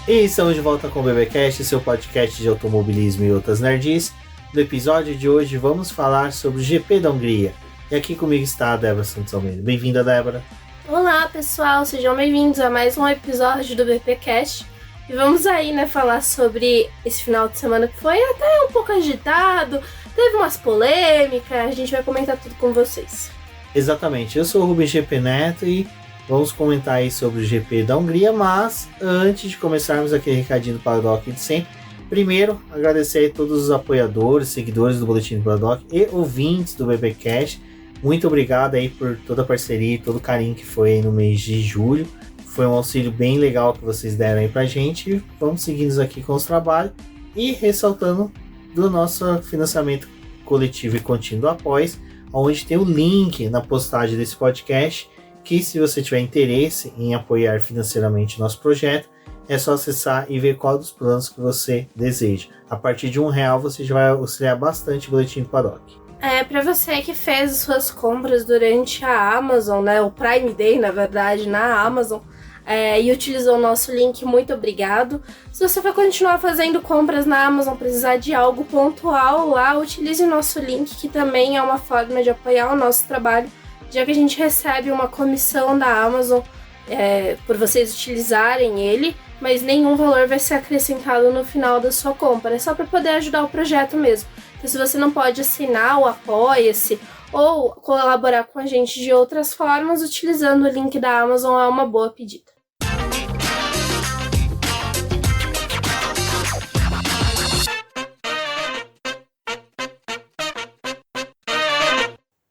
E estamos de volta com o BBcast, seu podcast de automobilismo e outras nerds. No episódio de hoje vamos falar sobre o GP da Hungria. E aqui comigo está a Débora Santos Almeida. Bem-vinda, Débora. Olá, pessoal, sejam bem-vindos a mais um episódio do BBcast. E vamos aí, falar sobre esse final de semana que foi até um pouco agitado, teve umas polêmicas, a gente vai comentar tudo com vocês. Exatamente, eu sou o Rubens GP Neto e vamos comentar aí sobre o GP da Hungria, mas antes de começarmos aquele recadinho do Paddock de sempre, primeiro agradecer a todos os apoiadores, seguidores do Boletim do Paddock e ouvintes do BBcast. Muito obrigado aí por toda a parceria e todo o carinho que foi aí no mês de julho. Foi um auxílio bem legal que vocês deram aí pra gente. Vamos seguindo aqui com os trabalhos e ressaltando do nosso financiamento coletivo e contínuo do Apoies, onde tem o link na postagem desse podcast, que se você tiver interesse em apoiar financeiramente o nosso projeto, é só acessar e ver qual dos planos que você deseja. A partir de R$1 você já vai auxiliar bastante o Boletim do Paddock. Para você que fez as suas compras durante a Amazon, o Prime Day, na verdade, na Amazon, e utilizou o nosso link, muito obrigado. Se você vai continuar fazendo compras na Amazon, precisar de algo pontual lá, utilize o nosso link, que também é uma forma de apoiar o nosso trabalho, já que a gente recebe uma comissão da Amazon por vocês utilizarem ele, mas nenhum valor vai ser acrescentado no final da sua compra, é só para poder ajudar o projeto mesmo. Então, se você não pode assinar o Apoia-se ou colaborar com a gente de outras formas, utilizando o link da Amazon é uma boa pedida.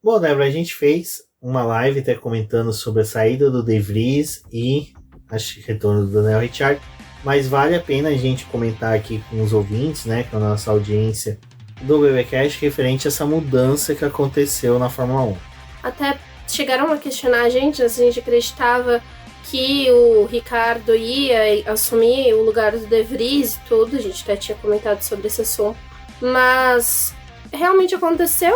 Bom, Débora, a gente fez uma live até comentando sobre a saída do De Vries e acho que retorno do Daniel Ricciardo, mas vale a pena a gente comentar aqui com os ouvintes, com a nossa audiência do BBcast, referente a essa mudança que aconteceu na Fórmula 1. Até chegaram a questionar a gente se a gente acreditava que o Ricardo ia assumir o lugar do De Vries e tudo, a gente até tinha comentado sobre esse assunto, mas realmente aconteceu,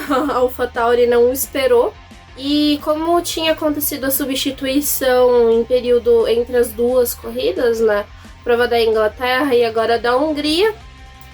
A AlphaTauri não esperou, e como tinha acontecido a substituição em período entre as duas corridas, prova da Inglaterra e agora da Hungria,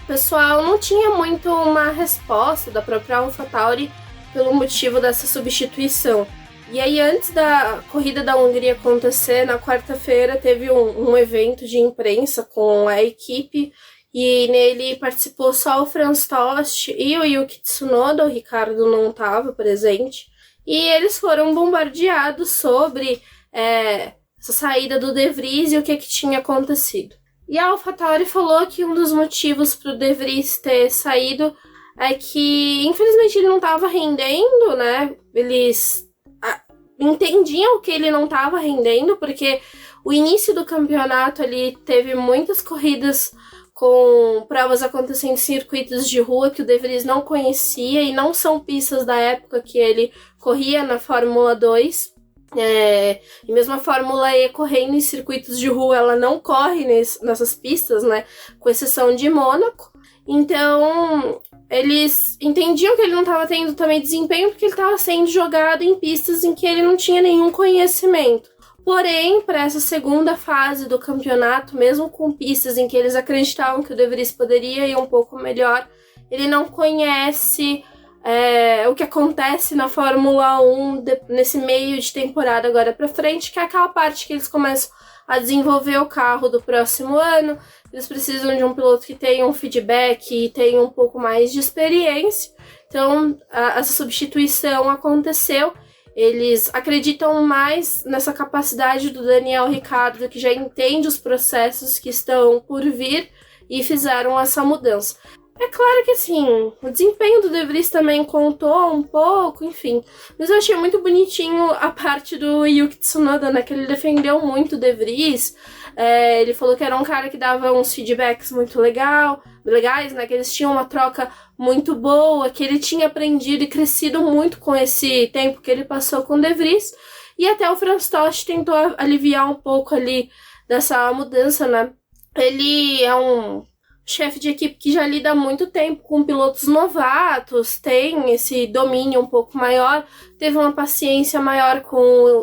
o pessoal não tinha muito uma resposta da própria AlphaTauri pelo motivo dessa substituição. E aí, antes da corrida da Hungria acontecer, na quarta-feira, teve um evento de imprensa com a equipe, e nele participou só o Franz Tost e o Yuki Tsunoda, o Ricardo não estava presente, e eles foram bombardeados sobre essa saída do De Vries e o que tinha acontecido. E a AlphaTauri falou que um dos motivos para o De Vries ter saído é que, infelizmente, ele não estava rendendo, Eles entendiam que ele não estava rendendo, porque o início do campeonato ali teve muitas corridas com provas acontecendo em circuitos de rua que o De Vries não conhecia e não são pistas da época que ele corria na Fórmula 2. E mesmo a Fórmula E correndo em circuitos de rua, ela não corre nessas pistas, com exceção de Mônaco. Então, eles entendiam que ele não estava tendo também desempenho porque ele estava sendo jogado em pistas em que ele não tinha nenhum conhecimento. Porém, para essa segunda fase do campeonato, mesmo com pistas em que eles acreditavam que o De Vries poderia ir um pouco melhor, ele não conhece o que acontece na Fórmula 1 nesse meio de temporada agora para frente, que é aquela parte que eles começam a desenvolver o carro do próximo ano. Eles precisam de um piloto que tenha um feedback e tenha um pouco mais de experiência. Então, essa substituição aconteceu. Eles acreditam mais nessa capacidade do Daniel Ricciardo, que já entende os processos que estão por vir, e fizeram essa mudança. É claro que, o desempenho do De Vries também contou um pouco, enfim. Mas eu achei muito bonitinho a parte do Yuki Tsunoda, que ele defendeu muito o De Vries. Ele falou que era um cara que dava uns feedbacks muito legais, que eles tinham uma troca muito boa, que ele tinha aprendido e crescido muito com esse tempo que ele passou com o De Vries. E até o Franz Tost tentou aliviar um pouco ali dessa mudança, Ele é um chefe de equipe que já lida há muito tempo com pilotos novatos, tem esse domínio um pouco maior, teve uma paciência maior com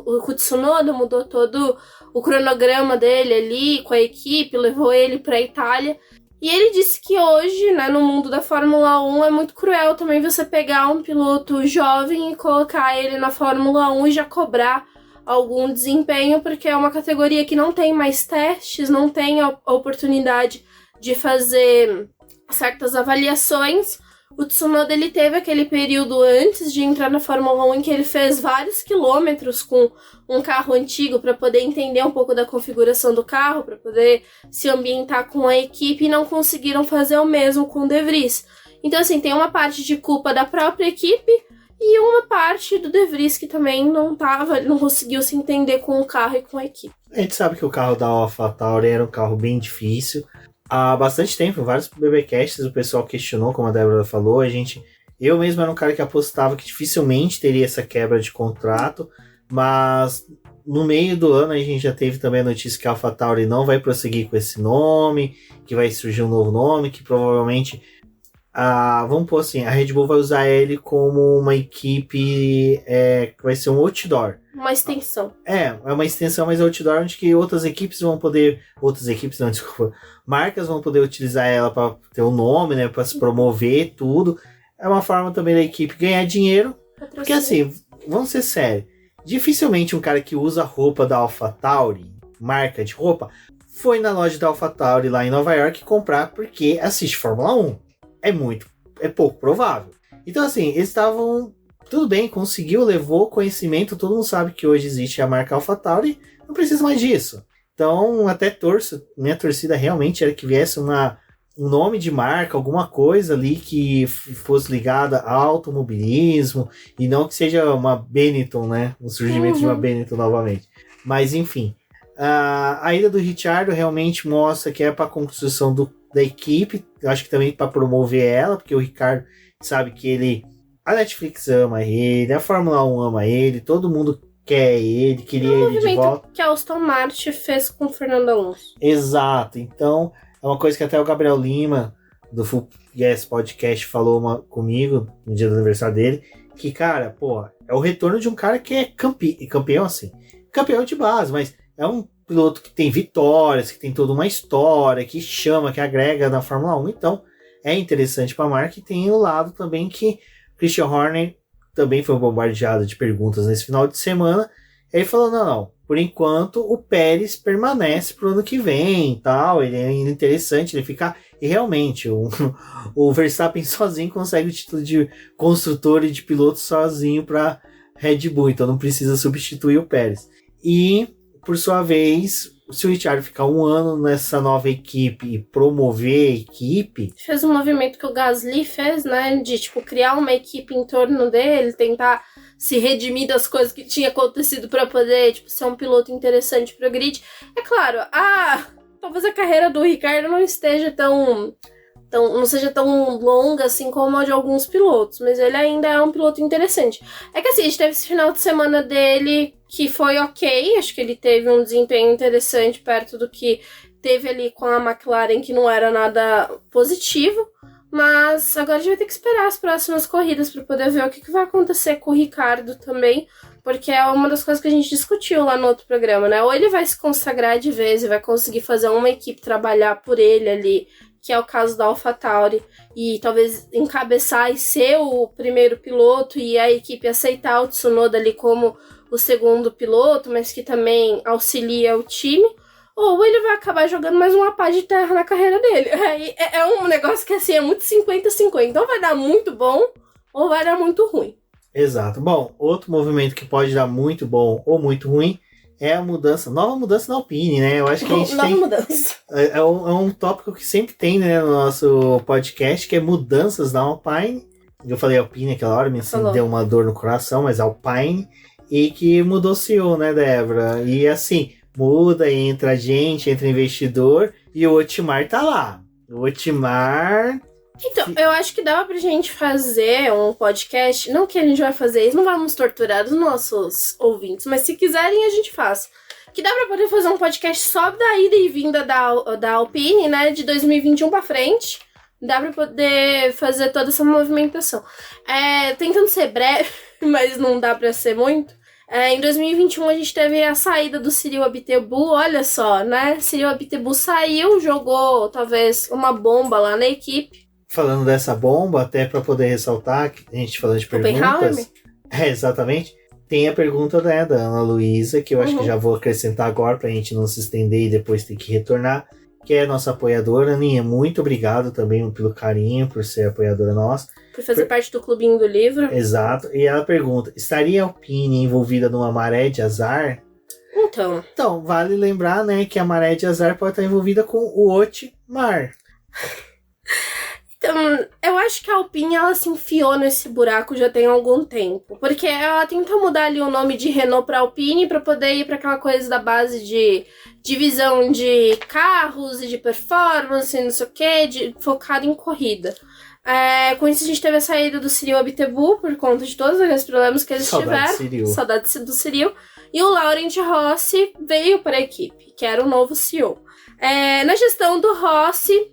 o Tsunoda, mudou todo o cronograma dele ali com a equipe, levou ele para a Itália. E ele disse que hoje, né, no mundo da Fórmula 1, é muito cruel também você pegar um piloto jovem e colocar ele na Fórmula 1 e já cobrar algum desempenho, porque é uma categoria que não tem mais testes, não tem a oportunidade de fazer certas avaliações. O Tsunoda, ele teve aquele período antes de entrar na Fórmula 1 em que ele fez vários quilômetros com um carro antigo para poder entender um pouco da configuração do carro, para poder se ambientar com a equipe, e não conseguiram fazer o mesmo com o De Vries. Então, assim, tem uma parte de culpa da própria equipe e uma parte do De Vries que também não conseguiu se entender com o carro e com a equipe. A gente sabe que o carro da AlphaTauri era um carro bem difícil. Há bastante tempo, em vários BBcasts, o pessoal questionou, como a Débora falou. Eu mesmo era um cara que apostava que dificilmente teria essa quebra de contrato, mas no meio do ano a gente já teve também a notícia que a AlphaTauri não vai prosseguir com esse nome, que vai surgir um novo nome, que provavelmente vamos pôr assim, a Red Bull vai usar ele como uma equipe que vai ser um outdoor. Uma extensão. É uma extensão, mas outdoor, onde que marcas vão poder utilizar ela para ter um nome, né, para se promover, tudo. É uma forma também da equipe ganhar dinheiro, porque assim, vamos ser sérios, dificilmente um cara que usa roupa da AlphaTauri, marca de roupa, foi na loja da AlphaTauri lá em Nova York comprar porque assiste Fórmula 1. É pouco provável. Então assim, eles estavam... Tudo bem, conseguiu, levou conhecimento, todo mundo sabe que hoje existe a marca AlphaTauri, não precisa mais disso. Então, até minha torcida realmente era que viesse um nome de marca, alguma coisa ali que fosse ligada ao automobilismo, e não que seja uma Benetton, né? O surgimento de uma Benetton novamente. Mas, enfim, a ida do Ricciardo realmente mostra que é para a construção da equipe, eu acho que também para promover ela, porque o Ricardo sabe que a Netflix ama ele, a Fórmula 1 ama ele, todo mundo quer ele, queria ele de volta. Que a Aston Martin fez com o Fernando Alonso. Exato, então é uma coisa que até o Gabriel Lima, do Full Yes Podcast, falou comigo no dia do aniversário dele, que, cara, é o retorno de um cara que é campeão assim, campeão de base, mas é um piloto que tem vitórias, que tem toda uma história, que chama, que agrega na Fórmula 1, então é interessante para a marca, e tem o lado também que Christian Horner também foi bombardeado de perguntas nesse final de semana. Ele falou, não, por enquanto o Pérez permanece pro ano que vem e tal, ele é interessante, ele fica... E realmente, o Verstappen sozinho consegue o título de construtor e de piloto sozinho para Red Bull, então não precisa substituir o Pérez. E, por sua vez, se o Ricciardo ficar um ano nessa nova equipe e promover a equipe... Fez um movimento que o Gasly fez, né? De, criar uma equipe em torno dele, tentar se redimir das coisas que tinha acontecido para poder, ser um piloto interessante pro grid. É claro, talvez a carreira do Ricardo não esteja não seja tão longa assim como a de alguns pilotos, mas ele ainda é um piloto interessante. É que assim, a gente teve esse final de semana dele que foi ok, acho que ele teve um desempenho interessante perto do que teve ali com a McLaren, que não era nada positivo, mas agora a gente vai ter que esperar as próximas corridas para poder ver o que vai acontecer com o Ricardo também, porque é uma das coisas que a gente discutiu lá no outro programa, né? Ou ele vai se consagrar de vez e vai conseguir fazer uma equipe trabalhar por ele ali, que é o caso da AlphaTauri, e talvez encabeçar e ser o primeiro piloto e a equipe aceitar o Tsunoda ali como o segundo piloto, mas que também auxilia o time, ou ele vai acabar jogando mais uma pá de terra na carreira dele. É um negócio que assim, é muito 50-50, então vai dar muito bom ou vai dar muito ruim. Exato. Bom, outro movimento que pode dar muito bom ou muito ruim é a nova mudança na Alpine, né? Eu acho que a gente nova mudança. É um tópico que sempre tem, né, no nosso podcast, que é mudanças na Alpine. Eu falei Alpine aquela hora, me deu uma dor no coração, mas Alpine. E que mudou o CEO, né, Débora? E assim, muda, entra investidor, e o Otmar tá lá. O Otmar... Então, eu acho que dava pra gente fazer um podcast, não que a gente vai fazer isso, não vamos torturar os nossos ouvintes, mas se quiserem a gente faz. que dá pra poder fazer um podcast só da ida e vinda da Alpine, né, de 2021 pra frente. Dá pra poder fazer toda essa movimentação. Tentando ser breve, mas não dá pra ser muito. Em 2021 a gente teve a saída do Cyril Abiteboul, olha só, né? Cyril Abiteboul saiu, jogou talvez uma bomba lá na equipe. Falando dessa bomba, até pra poder ressaltar, que a gente falando de perguntas. Exatamente. Tem a pergunta, né, da Ana Luísa, que eu acho que já vou acrescentar agora pra gente não se estender e depois ter que retornar. Que é a nossa apoiadora. Aninha, muito obrigado também pelo carinho, por ser apoiadora nossa. Por fazer parte do clubinho do livro. Exato. E ela pergunta, estaria a Alpine envolvida numa maré de azar? Então, vale lembrar, né, que a maré de azar pode estar envolvida com o Otmar. Então, eu acho que a Alpine, ela se enfiou nesse buraco já tem algum tempo. Porque ela tentou mudar ali o nome de Renault para Alpine para poder ir para aquela coisa da base de divisão de carros e de performance, não sei o que, focado em corrida. Com isso a gente teve a saída do Cyril Abiteboul por conta de todos aqueles problemas que eles tiveram. Saudade do Cyril. E o Laurent Rossi veio para a equipe, que era o novo CEO. Na gestão do Rossi,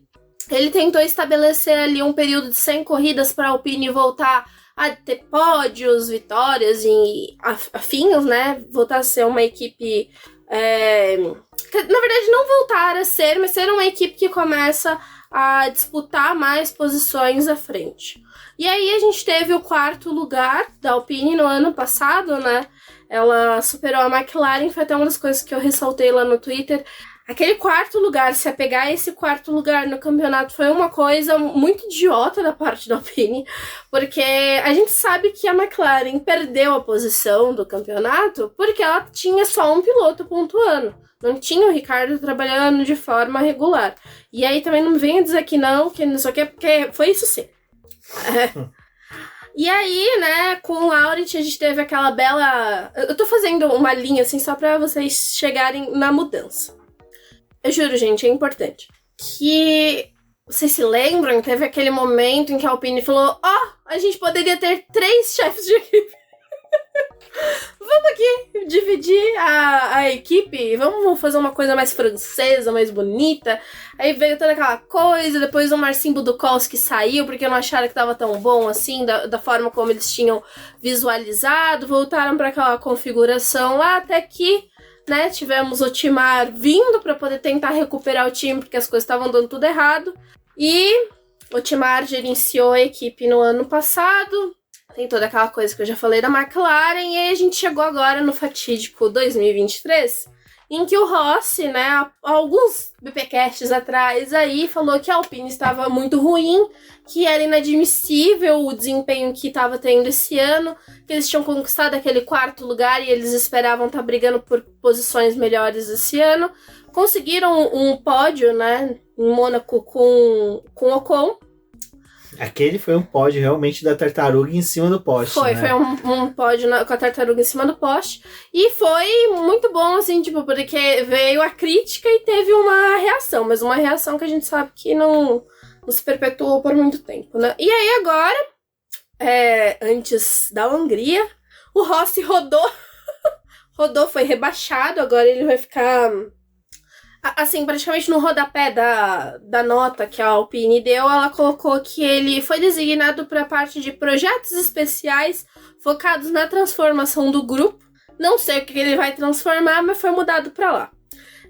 ele tentou estabelecer ali um período de 100 corridas para a Alpine voltar a ter pódios, vitórias e afins, né? Voltar a ser uma equipe... na verdade, não voltar a ser, mas ser uma equipe que começa a disputar mais posições à frente. E aí a gente teve o 4º lugar da Alpine no ano passado, né? Ela superou a McLaren, foi até uma das coisas que eu ressaltei lá no Twitter. Aquele 4º lugar, se apegar esse 4º lugar no campeonato foi uma coisa muito idiota da parte da Alpine, porque a gente sabe que a McLaren perdeu a posição do campeonato porque ela tinha só um piloto pontuando. Não tinha o Ricciardo trabalhando de forma regular. E aí também não venha dizer que não sei o que, porque foi isso sim. E aí, né, com o Laurent a gente teve aquela bela... Eu tô fazendo uma linha assim só pra vocês chegarem na mudança. Eu juro, gente, é importante. Que vocês se lembram, teve aquele momento em que a Alpine falou: a gente poderia ter 3 chefes de equipe. Vamos aqui dividir a equipe, vamos fazer uma coisa mais francesa, mais bonita. Aí veio toda aquela coisa, depois o Marcin Budukowski saiu porque não acharam que tava tão bom assim, da forma como eles tinham visualizado. Voltaram para aquela configuração lá, até que, né, tivemos o Otmar vindo para poder tentar recuperar o time, porque as coisas estavam dando tudo errado. E o Otmar gerenciou a equipe no ano passado. Tem toda aquela coisa que eu já falei da McLaren. E aí a gente chegou agora no fatídico 2023, em que o Rossi, né, alguns BPcasts atrás aí, falou que a Alpine estava muito ruim, que era inadmissível o desempenho que estava tendo esse ano, que eles tinham conquistado aquele 4º lugar e eles esperavam estar brigando por posições melhores esse ano. Conseguiram um pódio, né, em Mônaco com o Ocon. Aquele foi um pódio realmente da tartaruga em cima do poste. Foi um pódio com a tartaruga em cima do poste. E foi muito bom, assim, tipo, porque veio a crítica e teve uma reação. Mas uma reação que a gente sabe que não se perpetuou por muito tempo, né? E aí agora, antes da Hungria, o Rossi rodou, foi rebaixado. Agora ele vai ficar... Assim, praticamente no rodapé da nota que a Alpine deu, ela colocou que ele foi designado para a parte de projetos especiais focados na transformação do grupo. Não sei o que ele vai transformar, mas foi mudado para lá.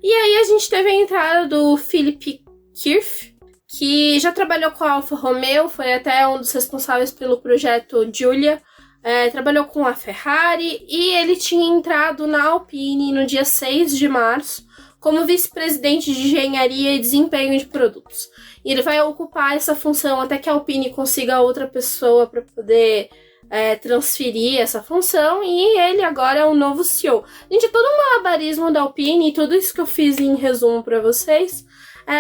E aí a gente teve a entrada do Philippe Kirch, que já trabalhou com a Alfa Romeo, foi até um dos responsáveis pelo projeto Giulia, trabalhou com a Ferrari e ele tinha entrado na Alpine no dia 6 de março, como vice-presidente de engenharia e desempenho de produtos. E ele vai ocupar essa função até que a Alpine consiga outra pessoa para poder transferir essa função, e ele agora é o novo CEO. Gente, é todo um malabarismo da Alpine, e tudo isso que eu fiz em resumo para vocês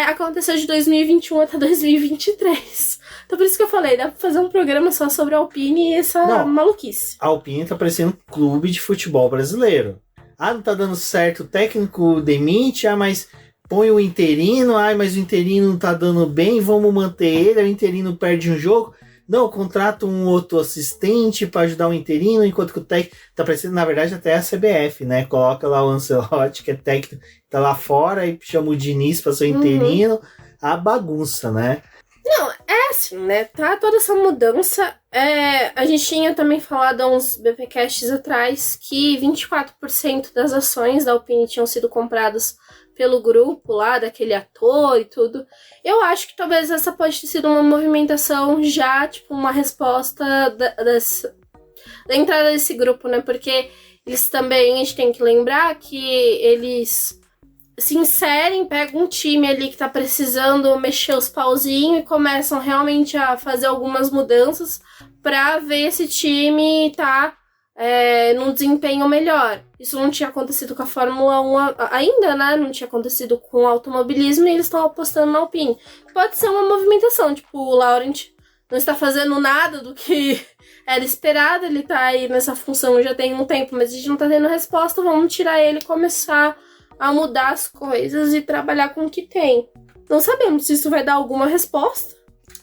aconteceu de 2021 até 2023. Então por isso que eu falei, dá pra fazer um programa só sobre a Alpine e essa maluquice. A Alpine tá parecendo um clube de futebol brasileiro. Não tá dando certo, o técnico demite, mas põe o interino, mas o interino não tá dando bem, vamos manter ele, o interino perde um jogo. não, contrata um outro assistente para ajudar o interino, enquanto que o técnico tá parecendo, na verdade, até a CBF, né? Coloca lá o Ancelotti, que é técnico, tá lá fora, e chama o Diniz para ser interino, a bagunça, né? Não, é assim, né? Tá toda essa mudança. A gente tinha também falado há uns BPcasts atrás que 24% das ações da Alpine tinham sido compradas pelo grupo lá, daquele ator e tudo. Eu acho que talvez essa pode ter sido uma movimentação já, tipo, uma resposta da entrada desse grupo, né? Porque eles também, a gente tem que lembrar que eles se inserem, pegam um time ali que tá precisando mexer os pauzinhos e começam realmente a fazer algumas mudanças pra ver esse time tá num desempenho melhor. Isso não tinha acontecido com a Fórmula 1 ainda, né? Não tinha acontecido com o automobilismo e eles estão apostando na Alpine. Pode ser uma movimentação, tipo, o Laurent não está fazendo nada do que era esperado, ele tá aí nessa função já tem um tempo, mas a gente não tá tendo resposta, vamos tirar ele e começar a mudar as coisas e trabalhar com o que tem. Não sabemos se isso vai dar alguma resposta,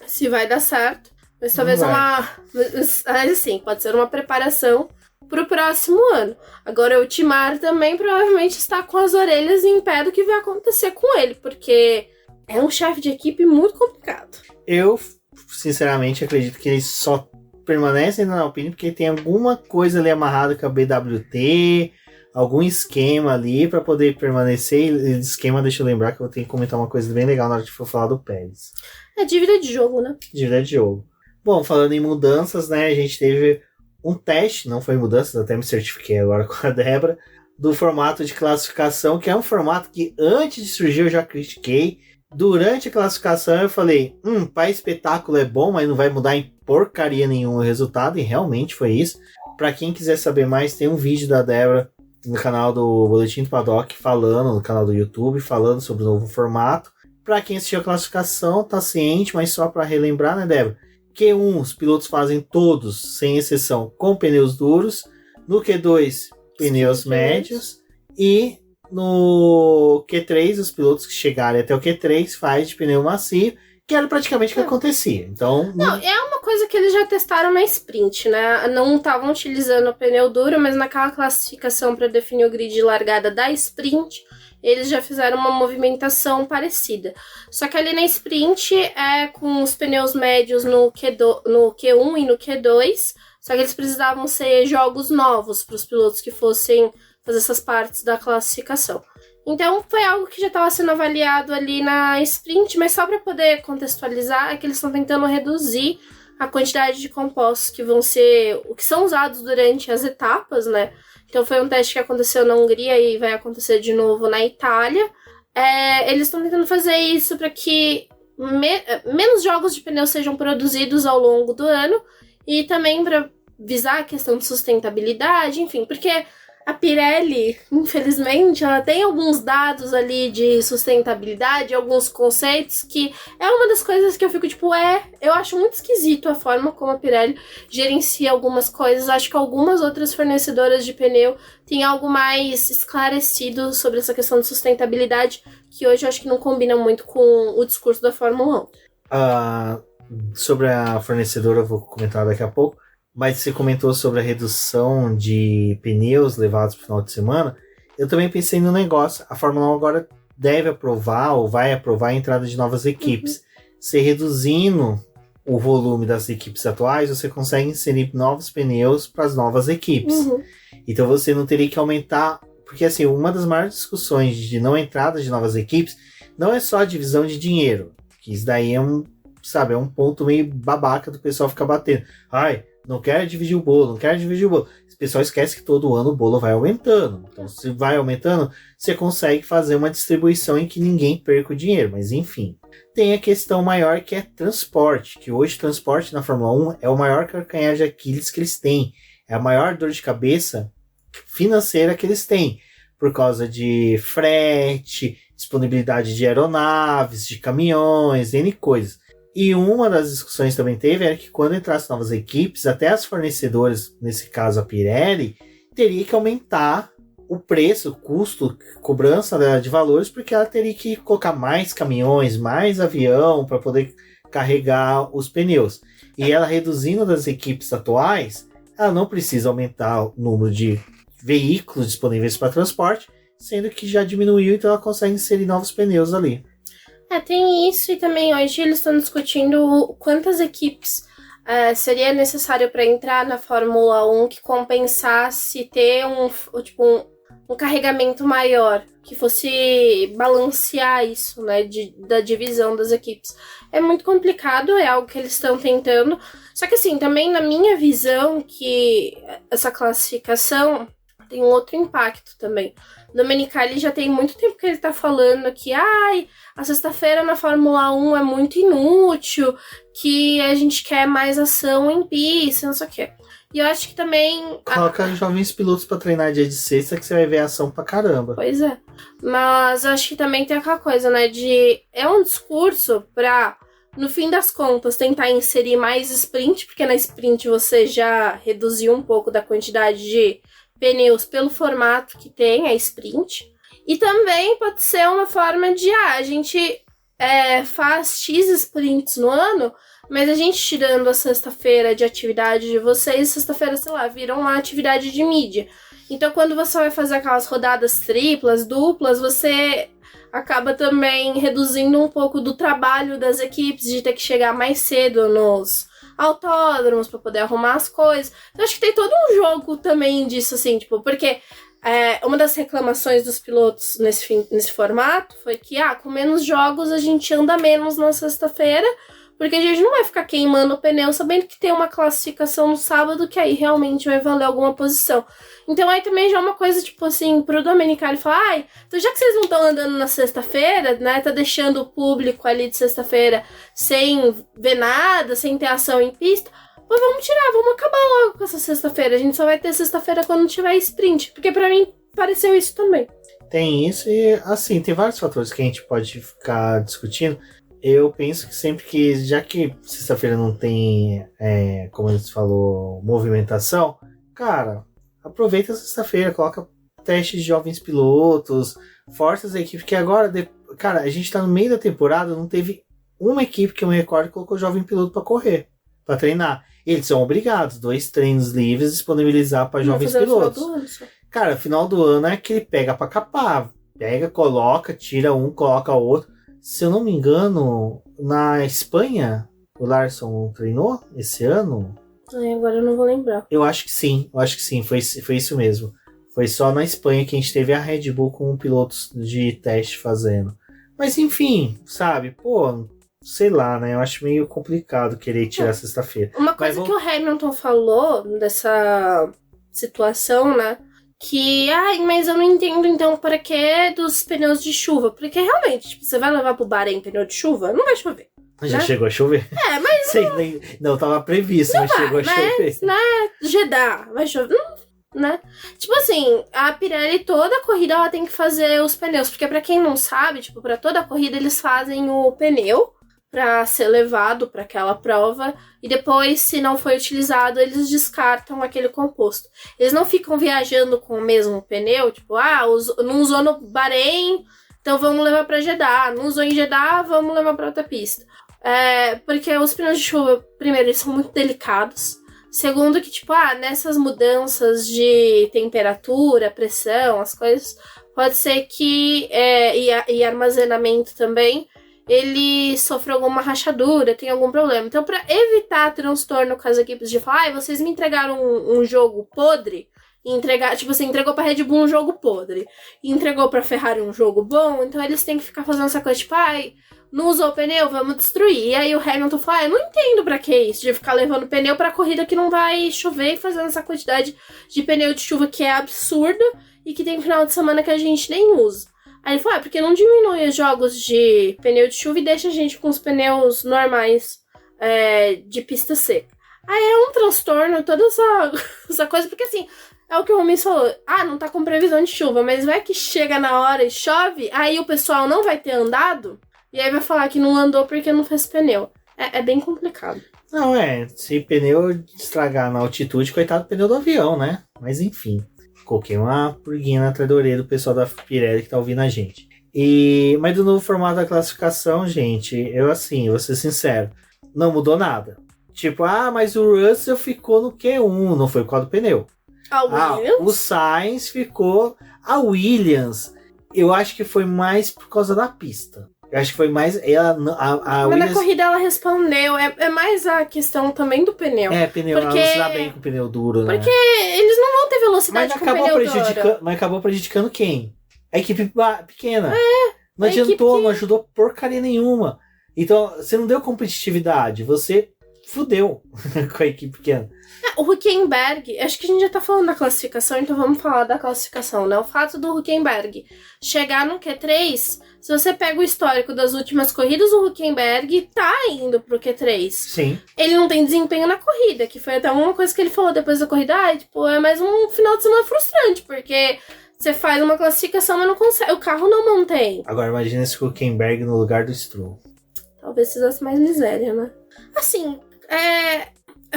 se vai dar certo, mas talvez assim, pode ser uma preparação pro próximo ano. Agora o Timar também provavelmente está com as orelhas em pé do que vai acontecer com ele, porque é um chefe de equipe muito complicado. Eu, sinceramente, acredito que ele só permanece na Alpine porque tem alguma coisa ali amarrada com a BWT, algum esquema ali para poder permanecer. E esquema, deixa eu lembrar que eu tenho que comentar uma coisa bem legal na hora que for falar do Pérez. É dívida de jogo, né? Dívida de jogo. Bom, falando em mudanças, né, a gente teve um teste, não foi mudanças, até me certifiquei agora com a Débora, do formato de classificação, que é um formato que antes de surgir eu já critiquei. Durante a classificação eu falei, para espetáculo é bom, mas não vai mudar em porcaria nenhuma o resultado, e realmente foi isso. Para quem quiser saber mais, tem um vídeo da Débora no canal do Boletim do Paddock, falando, no canal do YouTube, falando sobre o novo formato. Para quem assistiu a classificação, tá ciente, mas só para relembrar, né, Débora? Q1, os pilotos fazem todos, sem exceção, com pneus duros. No Q2, pneus médios. E no Q3, os pilotos que chegarem até o Q3 faz de pneu macio, que era praticamente o que acontecia. Então, não, é uma coisa que eles já testaram na sprint, né? Não estavam utilizando o pneu duro, mas naquela classificação para definir o grid de largada da sprint, eles já fizeram uma movimentação parecida. Só que ali na sprint é com os pneus médios no Q1 e no Q2, só que eles precisavam ser jogos novos para os pilotos que fossem fazer essas partes da classificação. Então foi algo que já estava sendo avaliado ali na sprint, mas só para poder contextualizar é que eles estão tentando reduzir a quantidade de compostos que vão ser, o que são usados durante as etapas, né? Então foi um teste que aconteceu na Hungria e vai acontecer de novo na Itália. Eles estão tentando fazer isso para que menos jogos de pneus sejam produzidos ao longo do ano e também para visar a questão de sustentabilidade, enfim, porque a Pirelli, infelizmente, ela tem alguns dados ali de sustentabilidade, alguns conceitos que é uma das coisas que eu fico tipo, eu acho muito esquisito a forma como a Pirelli gerencia algumas coisas. Acho que algumas outras fornecedoras de pneu têm algo mais esclarecido sobre essa questão de sustentabilidade, que hoje eu acho que não combina muito com o discurso da Fórmula 1. Sobre a fornecedora eu vou comentar daqui a pouco. Mas você comentou sobre a redução de pneus levados para o final de semana. Eu também pensei no negócio. A Fórmula 1 agora deve aprovar ou vai aprovar a entrada de novas equipes. Você reduzindo o volume das equipes atuais, você consegue inserir novos pneus para as novas equipes. Então você não teria que aumentar... Porque assim, uma das maiores discussões de não entrada de novas equipes não é só a divisão de dinheiro. Que isso daí é um ponto meio babaca do pessoal ficar batendo. Não quero dividir o bolo, não quero dividir o bolo. O pessoal esquece que todo ano o bolo vai aumentando. Então, se vai aumentando, você consegue fazer uma distribuição em que ninguém perca o dinheiro. Mas, enfim. Tem a questão maior que é transporte. Que hoje transporte na Fórmula 1 é o maior calcanhar de Aquiles que eles têm. É a maior dor de cabeça financeira que eles têm. Por causa de frete, disponibilidade de aeronaves, de caminhões, N coisas. E uma das discussões também teve era que quando entrassem novas equipes, até as fornecedoras, nesse caso a Pirelli, teria que aumentar o preço, o custo, cobrança de valores, porque ela teria que colocar mais caminhões, mais avião para poder carregar os pneus. E ela reduzindo das equipes atuais, ela não precisa aumentar o número de veículos disponíveis para transporte, sendo que já diminuiu, então ela consegue inserir novos pneus ali. Tem isso, e também hoje eles estão discutindo quantas equipes seria necessário para entrar na Fórmula 1 que compensasse ter um carregamento maior, que fosse balancear isso, né, da divisão das equipes. É muito complicado, é algo que eles estão tentando. Só que assim, também na minha visão, que essa classificação tem um outro impacto também. O Domenicali já tem muito tempo que ele tá falando que a sexta-feira na Fórmula 1 é muito inútil, que a gente quer mais ação em pista, não sei o quê. E eu acho que também... Coloca jovens pilotos pra treinar dia de sexta que você vai ver ação pra caramba. Pois é. Mas eu acho que também tem aquela coisa, né, é um discurso pra, no fim das contas, tentar inserir mais sprint, porque na sprint você já reduziu um pouco da quantidade de pneus pelo formato que tem a sprint. E também pode ser uma forma de, a gente faz X sprints no ano, mas a gente tirando a sexta-feira de atividade de vocês, sexta-feira, sei lá, viram uma atividade de mídia. Então, quando você vai fazer aquelas rodadas triplas, duplas, você acaba também reduzindo um pouco do trabalho das equipes, de ter que chegar mais cedo nos autódromos para poder arrumar as coisas. Então, acho que tem todo um jogo também disso, assim, tipo, porque uma das reclamações dos pilotos nesse formato foi que, com menos jogos a gente anda menos na sexta-feira, porque a gente não vai ficar queimando o pneu sabendo que tem uma classificação no sábado que aí realmente vai valer alguma posição. Então aí também já é uma coisa, tipo assim, pro Domenicali falar, então já que vocês não estão andando na sexta-feira, né, tá deixando o público ali de sexta-feira sem ver nada, sem ter ação em pista, pô, vamos tirar, vamos acabar logo com essa sexta-feira. A gente só vai ter sexta-feira quando tiver sprint, porque pra mim pareceu isso também. Tem isso e, assim, tem vários fatores que a gente pode ficar discutindo. Eu penso que sempre que, já que sexta-feira não tem, como eles falou, movimentação, cara, aproveita a sexta-feira, coloca testes de jovens pilotos, força as equipes, que agora, cara, a gente tá no meio da temporada, não teve uma equipe que eu me recordo que colocou jovem piloto pra correr, pra treinar. Eles são obrigados, 2 treinos livres, disponibilizar pra jovens pilotos. Cara, final do ano é que ele pega pra capar, pega, coloca, tira um, coloca outro. Se eu não me engano, na Espanha, o Larson treinou esse ano? Agora eu não vou lembrar. Eu acho que sim, foi isso mesmo. Foi só na Espanha que a gente teve a Red Bull com pilotos de teste fazendo. Mas enfim, sabe, sei lá, né? Eu acho meio complicado querer tirar sexta-feira. Uma coisa que o Hamilton falou dessa situação, né? Que, mas eu não entendo então para que dos pneus de chuva. Porque realmente, tipo, você vai levar pro Bahrein pneu de chuva? Não vai chover. Já né? chegou a chover? Mas não tava previsto, mas chegou a chover. Né? Jeddah, vai chover. Né? Tipo assim, a Pirelli toda a corrida ela tem que fazer os pneus. Porque pra quem não sabe, tipo, pra toda a corrida eles fazem o pneu para ser levado para aquela prova e depois, se não foi utilizado, eles descartam aquele composto. Eles não ficam viajando com o mesmo pneu, tipo, não usou no Bahrein, então vamos levar para Jeddah. Não usou em Jeddah, vamos levar para outra pista. Porque os pneus de chuva, primeiro, eles são muito delicados. Segundo, que tipo, nessas mudanças de temperatura, pressão, as coisas, pode ser que, e armazenamento também, ele sofre alguma rachadura, tem algum problema. Então, para evitar transtorno com as equipes de falar, vocês me entregaram um jogo podre, você entregou pra Red Bull um jogo podre, e entregou pra Ferrari um jogo bom, então eles têm que ficar fazendo essa coisa, tipo, não usou o pneu, vamos destruir. E aí o Hamilton fala, eu não entendo pra que isso, de ficar levando pneu pra corrida que não vai chover e fazendo essa quantidade de pneu de chuva que é absurda, e que tem final de semana que a gente nem usa. Aí ele falou, porque não diminui os jogos de pneu de chuva e deixa a gente com os pneus normais de pista seca. Aí é um transtorno, toda essa coisa, porque assim, é o que o Romero falou, não tá com previsão de chuva, mas vai que chega na hora e chove, aí o pessoal não vai ter andado, e aí vai falar que não andou porque não fez pneu. É bem complicado. Não, se pneu estragar na altitude, coitado do pneu do avião, né? Mas enfim. Coloquei uma pulguinha na orelha do pessoal da Pirelli que tá ouvindo a gente. Mas do novo formato da classificação, gente, eu assim, vou ser sincero, não mudou nada. Tipo, mas o Russell ficou no Q1, não foi por causa do pneu. O Sainz ficou... A Williams, eu acho que foi mais por causa da pista. Eu acho que foi mais... Mas Williams... na corrida ela respondeu. É mais a questão também do pneu. Pneu, porque... ela não se dá bem com o pneu duro, né? Porque eles não vão ter velocidade com o pneu duro. Mas acabou prejudicando quem? A equipe pequena. Não adiantou, não ajudou porcaria nenhuma. Então, você não deu competitividade. Você fudeu com a equipe pequena. O Hülkenberg, acho que a gente já tá falando da classificação, então vamos falar da classificação, né? O fato do Hülkenberg chegar no Q3, se você pega o histórico das últimas corridas, o Hülkenberg tá indo pro Q3. Sim. Ele não tem desempenho na corrida, que foi até uma coisa que ele falou depois da corrida. É mais um final de semana frustrante, porque você faz uma classificação, mas não consegue, o carro não mantém. Agora imagina esse Hülkenberg no lugar do Stroll. Talvez fizesse mais miséria, né? Assim,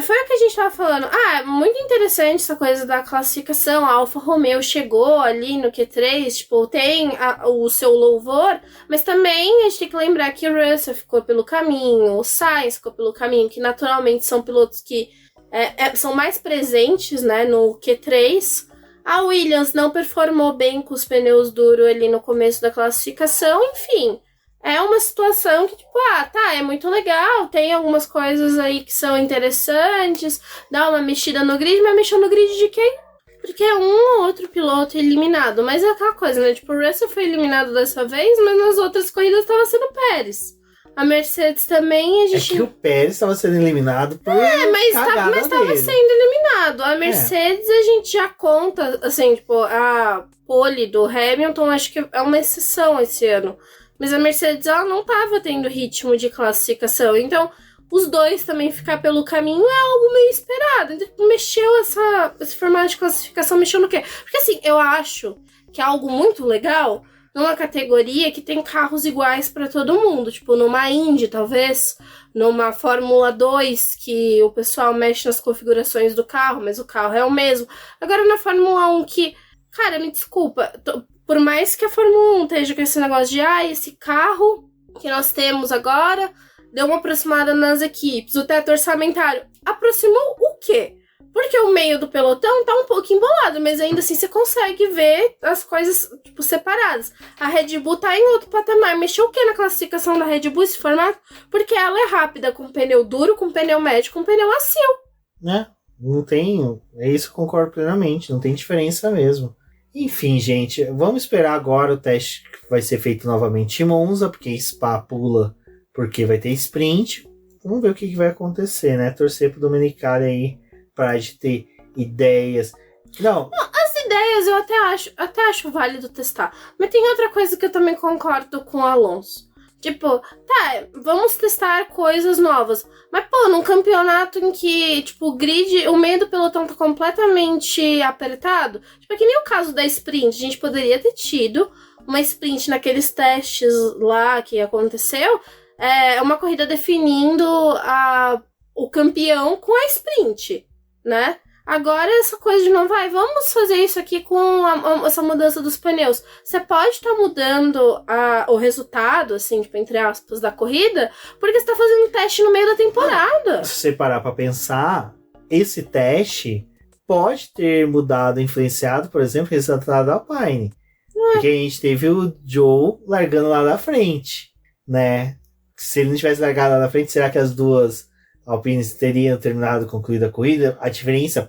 foi o que a gente tava falando. Muito interessante essa coisa da classificação. A Alfa Romeo chegou ali no Q3, tipo, tem o seu louvor, mas também a gente tem que lembrar que o Russell ficou pelo caminho, o Sainz ficou pelo caminho, que naturalmente são pilotos que são mais presentes, né, no Q3. A Williams não performou bem com os pneus duros ali no começo da classificação, enfim... É uma situação que, tipo, é muito legal, tem algumas coisas aí que são interessantes, dá uma mexida no grid, mas mexeu no grid de quem? Porque é um ou outro piloto eliminado, mas é aquela coisa, né? Tipo, o Russell foi eliminado dessa vez, mas nas outras corridas estava sendo o Pérez. A Mercedes também, a gente... É que o Pérez estava sendo eliminado por mas estava sendo eliminado. A Mercedes, a gente já conta, assim, tipo, a pole do Hamilton, acho que é uma exceção esse ano. Mas a Mercedes, ela não estava tendo ritmo de classificação. Então, os dois também ficar pelo caminho é algo meio esperado. Então, mexeu esse formato de classificação, mexeu no quê? Porque, assim, eu acho que é algo muito legal numa categoria que tem carros iguais para todo mundo. Tipo, numa Indy, talvez. Numa Fórmula 2, que o pessoal mexe nas configurações do carro, mas o carro é o mesmo. Agora, na Fórmula 1, que... Cara, me desculpa... Por mais que a Fórmula 1 esteja com esse negócio de esse carro que nós temos agora deu uma aproximada nas equipes, o teto orçamentário aproximou o quê? Porque o meio do pelotão tá um pouco embolado, mas ainda assim você consegue ver as coisas, tipo, separadas. A Red Bull tá em outro patamar. Mexeu o quê na classificação da Red Bull esse formato? Porque ela é rápida com pneu duro, com pneu médio, com pneu macio. Né? Não tem... É isso que eu concordo plenamente. Não tem diferença mesmo. Enfim, gente, vamos esperar agora o teste que vai ser feito novamente em Monza, porque Spa pula, porque vai ter sprint. Vamos ver o que vai acontecer, né? Torcer pro Domenicali aí, parar de ter ideias. Não, as ideias eu até acho válido testar. Mas tem outra coisa que eu também concordo com o Alonso. Tipo, vamos testar coisas novas. Mas, num campeonato em que, tipo, o grid, o meio do pelotão tá completamente apertado. Tipo, é que nem o caso da sprint. A gente poderia ter tido uma sprint naqueles testes lá que aconteceu. Uma corrida definindo o campeão com a sprint, né? Agora essa coisa de vamos fazer isso aqui com essa mudança dos pneus. Você pode estar mudando o resultado, assim, tipo, entre aspas, da corrida, porque você está fazendo teste no meio da temporada. Se você parar para pensar, esse teste pode ter mudado, influenciado, por exemplo, o resultado da Alpine. Porque a gente teve o Joe largando lá na frente, né? Se ele não tivesse largado lá na frente, será que as duas Alpines teriam concluído a corrida? A diferença,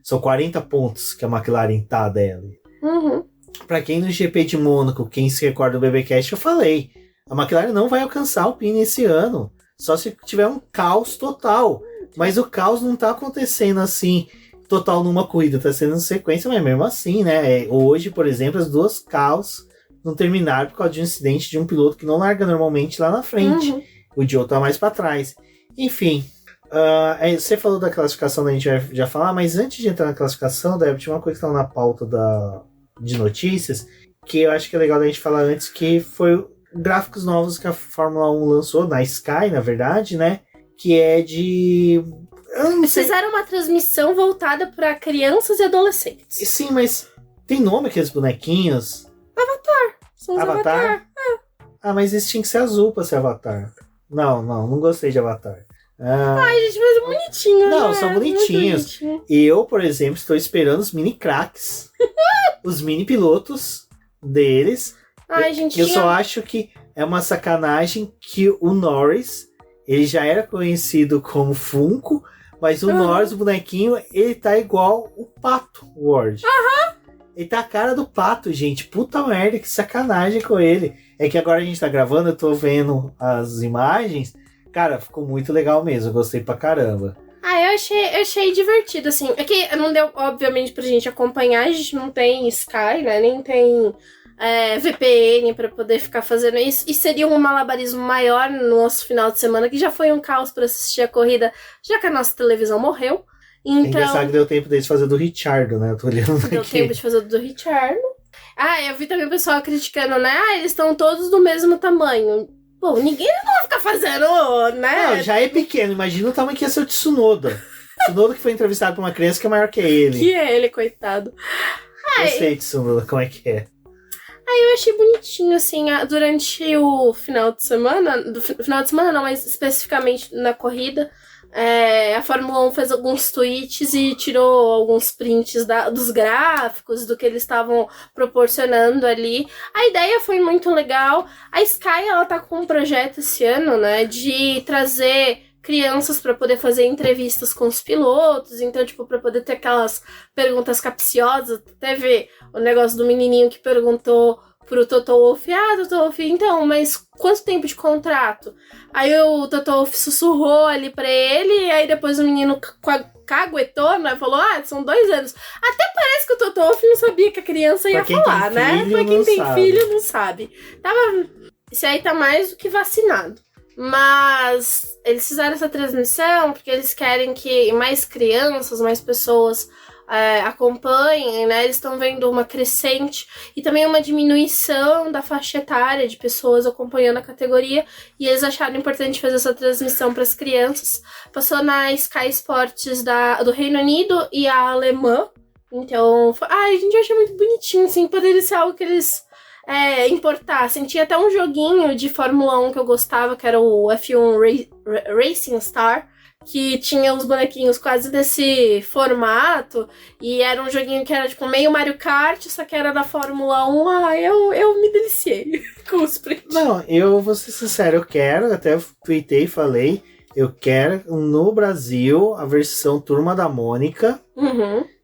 são 40 pontos que a McLaren tá dela. Uhum. Pra quem no GP de Mônaco, quem se recorda do BBcast, eu falei, a McLaren não vai alcançar a Alpine esse ano, só se tiver um caos total. Mas o caos não tá acontecendo assim, total numa corrida, tá sendo sequência, mas mesmo assim, né? Hoje, por exemplo, as duas caos não terminaram por causa de um incidente de um piloto que não larga normalmente lá na frente. Uhum. O Joe tá mais pra trás. Enfim, você falou da classificação, a gente vai já falar, mas antes de entrar na classificação, Débora, tinha uma coisa que estava na pauta de notícias, que eu acho que é legal da gente falar antes, que foi gráficos novos que a Fórmula 1 lançou, na Sky, na verdade, né? Que é de... Fizeram uma transmissão voltada para crianças e adolescentes. Sim, mas tem nome aqueles bonequinhos? Avatar. São os Avatar. Ah, mas esse tinha que ser azul pra ser Avatar. Não gostei de Avatar. Ai, gente, mas é bonitinho, Não, né? são bonitinhos. Eu, por exemplo, estou esperando os mini cracks. Os mini pilotos deles. Ai, gente, eu só acho que é uma sacanagem que o Norris, ele já era conhecido como Funko, mas o Norris, o bonequinho, ele tá igual o Pato Ward. Ele tá a cara do Pato, gente. Puta merda, que sacanagem com ele. É que agora a gente tá gravando, eu tô vendo as imagens. Cara, ficou muito legal mesmo. Eu gostei pra caramba. Eu achei divertido, assim. É que não deu, obviamente, pra gente acompanhar. A gente não tem Sky, né? Nem tem VPN pra poder ficar fazendo isso. E seria um malabarismo maior no nosso final de semana, que já foi um caos pra assistir a corrida, já que a nossa televisão morreu. Então, é engraçado que deu tempo deles fazer do Richardo, né? Eu tô olhando aqui. Deu tempo de fazer do Richardo. Eu vi também o pessoal criticando, né? Eles estão todos do mesmo tamanho. Bom, ninguém não vai ficar fazendo, né? Não, já é pequeno. Imagina o tamanho que ia ser o Tsunoda. Tsunoda que foi entrevistado por uma criança que é maior que ele. Que é ele, coitado. Eu sei, Tsunoda, como é que é. Eu achei bonitinho, assim, durante o final de semana. Final de semana não, mas especificamente na corrida. A Fórmula 1 fez alguns tweets e tirou alguns prints dos gráficos, do que eles estavam proporcionando ali. A ideia foi muito legal. A Sky, ela tá com um projeto esse ano, né, de trazer crianças para poder fazer entrevistas com os pilotos, então, tipo, para poder ter aquelas perguntas capciosas. Teve o negócio do menininho que perguntou pro Toto Wolff, Toto Wolff, então, mas quanto tempo de contrato? Aí o Toto Wolff sussurrou ali pra ele, e aí depois o menino caguetou, né, falou, são 2 anos. Até parece que o Toto Wolff não sabia que a criança ia falar, né? Pra quem tem filho, não sabe. Esse aí tá mais do que vacinado. Mas eles fizeram essa transmissão porque eles querem que mais crianças, mais pessoas acompanhem, né? Eles estão vendo uma crescente e também uma diminuição da faixa etária de pessoas acompanhando a categoria, e eles acharam importante fazer essa transmissão para as crianças. Passou na Sky Sports do Reino Unido e a alemã. Então, a gente acha muito bonitinho, assim, poderia ser algo que eles importassem. Tinha até um joguinho de Fórmula 1 que eu gostava, que era o F1 Racing Star, que tinha os bonequinhos quase desse formato, e era um joguinho que era tipo meio Mario Kart, só que era da Fórmula 1. Eu me deliciei com os prints. Não, eu vou ser sincero, eu quero, até tuitei e falei, eu quero no Brasil a versão Turma da Mônica,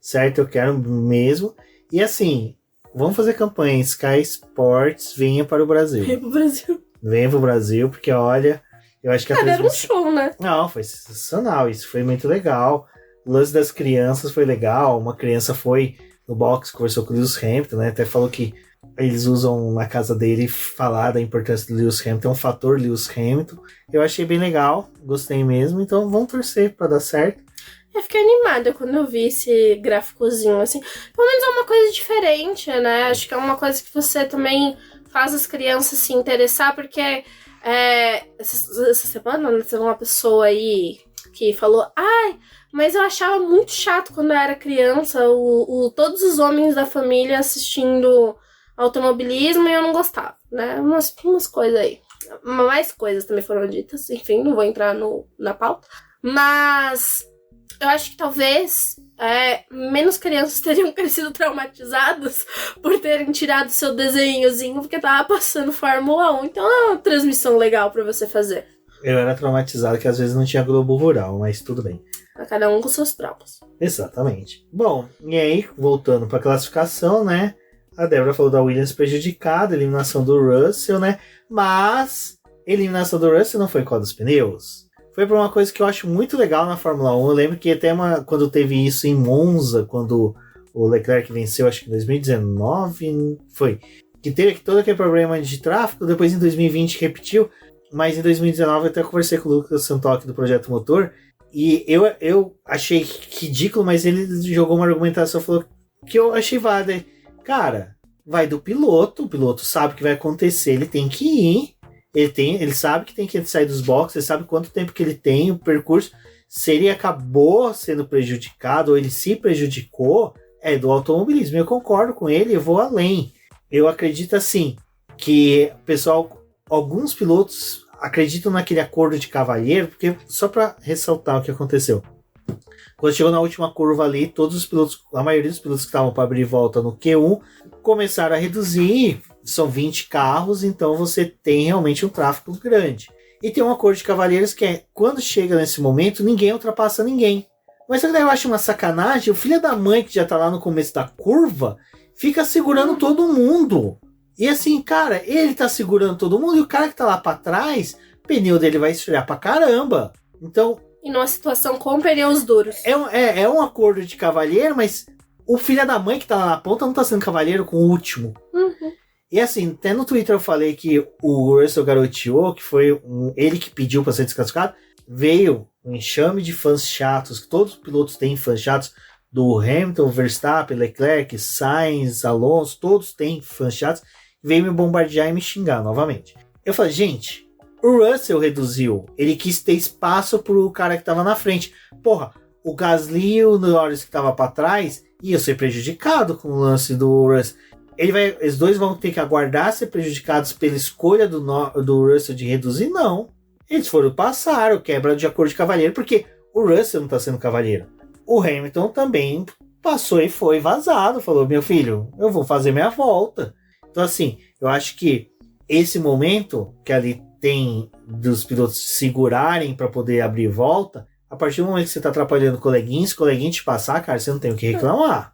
certo? Eu quero mesmo. E assim, vamos fazer campanha, Sky Sports, venha para o Brasil. Venha pro Brasil, porque olha, eu acho que era um show, né? Não, foi sensacional, isso foi muito legal. O lance das crianças foi legal, uma criança foi no box, conversou com o Lewis Hamilton, né? Até falou que eles usam na casa dele falar da importância do Lewis Hamilton, é um fator Lewis Hamilton. Eu achei bem legal, gostei mesmo, então vamos torcer para dar certo. Eu fiquei animada quando eu vi esse gráficozinho, assim. Pelo menos é uma coisa diferente, né? Acho que é uma coisa que você também faz as crianças se interessar, porque essa semana teve uma pessoa aí que falou, mas eu achava muito chato quando eu era criança, todos os homens da família assistindo automobilismo, e eu não gostava, né? Umas coisas aí. Mais coisas também foram ditas, enfim, não vou entrar na pauta. Mas eu acho que talvez menos crianças teriam crescido traumatizadas por terem tirado seu desenhozinho porque tava passando Fórmula 1. Então é uma transmissão legal pra você fazer. Eu era traumatizado que às vezes não tinha Globo Rural, mas tudo bem. Cada um com seus traumas. Exatamente. Bom, e aí, voltando pra classificação, né? A Débora falou da Williams prejudicada, eliminação do Russell, né? Mas eliminação do Russell não foi por causa dos pneus. Foi por uma coisa que eu acho muito legal na Fórmula 1. Eu lembro que até quando teve isso em Monza, quando o Leclerc venceu, acho que em 2019, foi. Que teve todo aquele problema de tráfego, depois em 2020 repetiu, mas em 2019 eu até conversei com o Lucas Santoc do Projeto Motor, e eu achei ridículo, mas ele jogou uma argumentação, falou que eu achei válida. Cara, vai do piloto, o piloto sabe o que vai acontecer, ele tem que ir. Ele sabe que tem que sair dos boxes, ele sabe quanto tempo que ele tem, o percurso. Se ele acabou sendo prejudicado, ou ele se prejudicou, é do automobilismo. Eu concordo com ele, eu vou além. Eu acredito assim, que o pessoal, alguns pilotos acreditam naquele acordo de cavalheiro, porque só para ressaltar o que aconteceu. Quando chegou na última curva ali, todos os pilotos, a maioria dos pilotos que estavam para abrir volta no Q1, começaram a reduzir, são 20 carros, então você tem realmente um tráfego grande. E tem um acordo de cavalheiros que é, quando chega nesse momento, ninguém ultrapassa ninguém. Mas daí eu acho uma sacanagem, o filho da mãe que já tá lá no começo da curva, fica segurando todo mundo. E assim, cara, ele tá segurando todo mundo e o cara que tá lá pra trás, o pneu dele vai esfriar pra caramba. Então... E numa situação com pneus duros. É um acordo de cavalheiro, mas o filho da mãe que tá lá na ponta não tá sendo cavalheiro com o último. Uhum. E assim, até no Twitter eu falei que o Russell garoteou, que foi ele que pediu pra ser desclassificado, veio um enxame de fãs chatos, que todos os pilotos têm fãs chatos, do Hamilton, Verstappen, Leclerc, Sainz, Alonso, todos têm fãs chatos, veio me bombardear e me xingar novamente. Eu falei, gente, o Russell reduziu, ele quis ter espaço pro cara que tava na frente. Porra, o Gasly e o Norris que tava pra trás ia ser prejudicado com o lance do Russell. Os dois vão ter que aguardar ser prejudicados pela escolha do Russell de reduzir? Não. Eles foram passar o quebra de acordo de cavalheiro, porque o Russell não tá sendo cavalheiro. O Hamilton também passou e foi vazado. Falou, meu filho, eu vou fazer minha volta. Então assim, eu acho que esse momento que ali tem dos pilotos segurarem para poder abrir volta, a partir do momento que você tá atrapalhando o coleguinha, se o coleguinha te passar, cara, você não tem o que reclamar.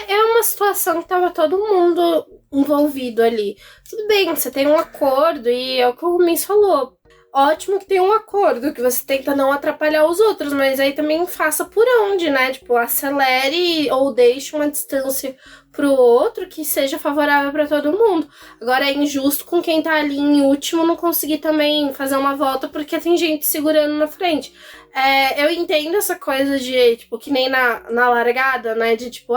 É uma situação que tava todo mundo envolvido ali. Tudo bem, você tem um acordo e é o que o Rubens falou. Ótimo que tem um acordo, que você tenta não atrapalhar os outros, mas aí também faça por onde, né? Tipo, acelere ou deixe uma distância pro outro que seja favorável para todo mundo. Agora é injusto com quem tá ali em último não conseguir também fazer uma volta porque tem gente segurando na frente. Eu entendo essa coisa de, tipo, que nem na largada, né? De tipo,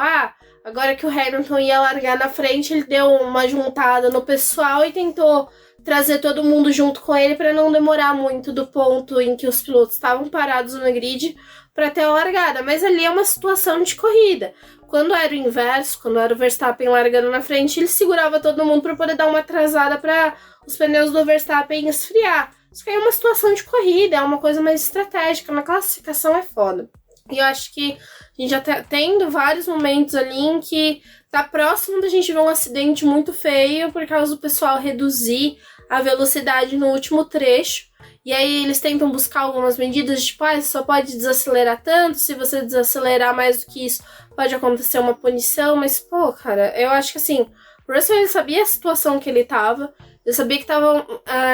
agora que o Hamilton ia largar na frente, ele deu uma juntada no pessoal e tentou trazer todo mundo junto com ele para não demorar muito do ponto em que os pilotos estavam parados no grid para ter a largada. Mas ali é uma situação de corrida. Quando era o inverso, quando era o Verstappen largando na frente, ele segurava todo mundo para poder dar uma atrasada para os pneus do Verstappen esfriar. Isso que é uma situação de corrida, é uma coisa mais estratégica. Na classificação é foda. E eu acho que a gente já tá tendo vários momentos ali em que tá próximo da gente ver um acidente muito feio por causa do pessoal reduzir a velocidade no último trecho. E aí eles tentam buscar algumas medidas, tipo, você só pode desacelerar tanto, se você desacelerar mais do que isso, pode acontecer uma punição. Mas, pô, cara, eu acho que assim, o Russell, ele sabia a situação que ele tava, ele sabia que tava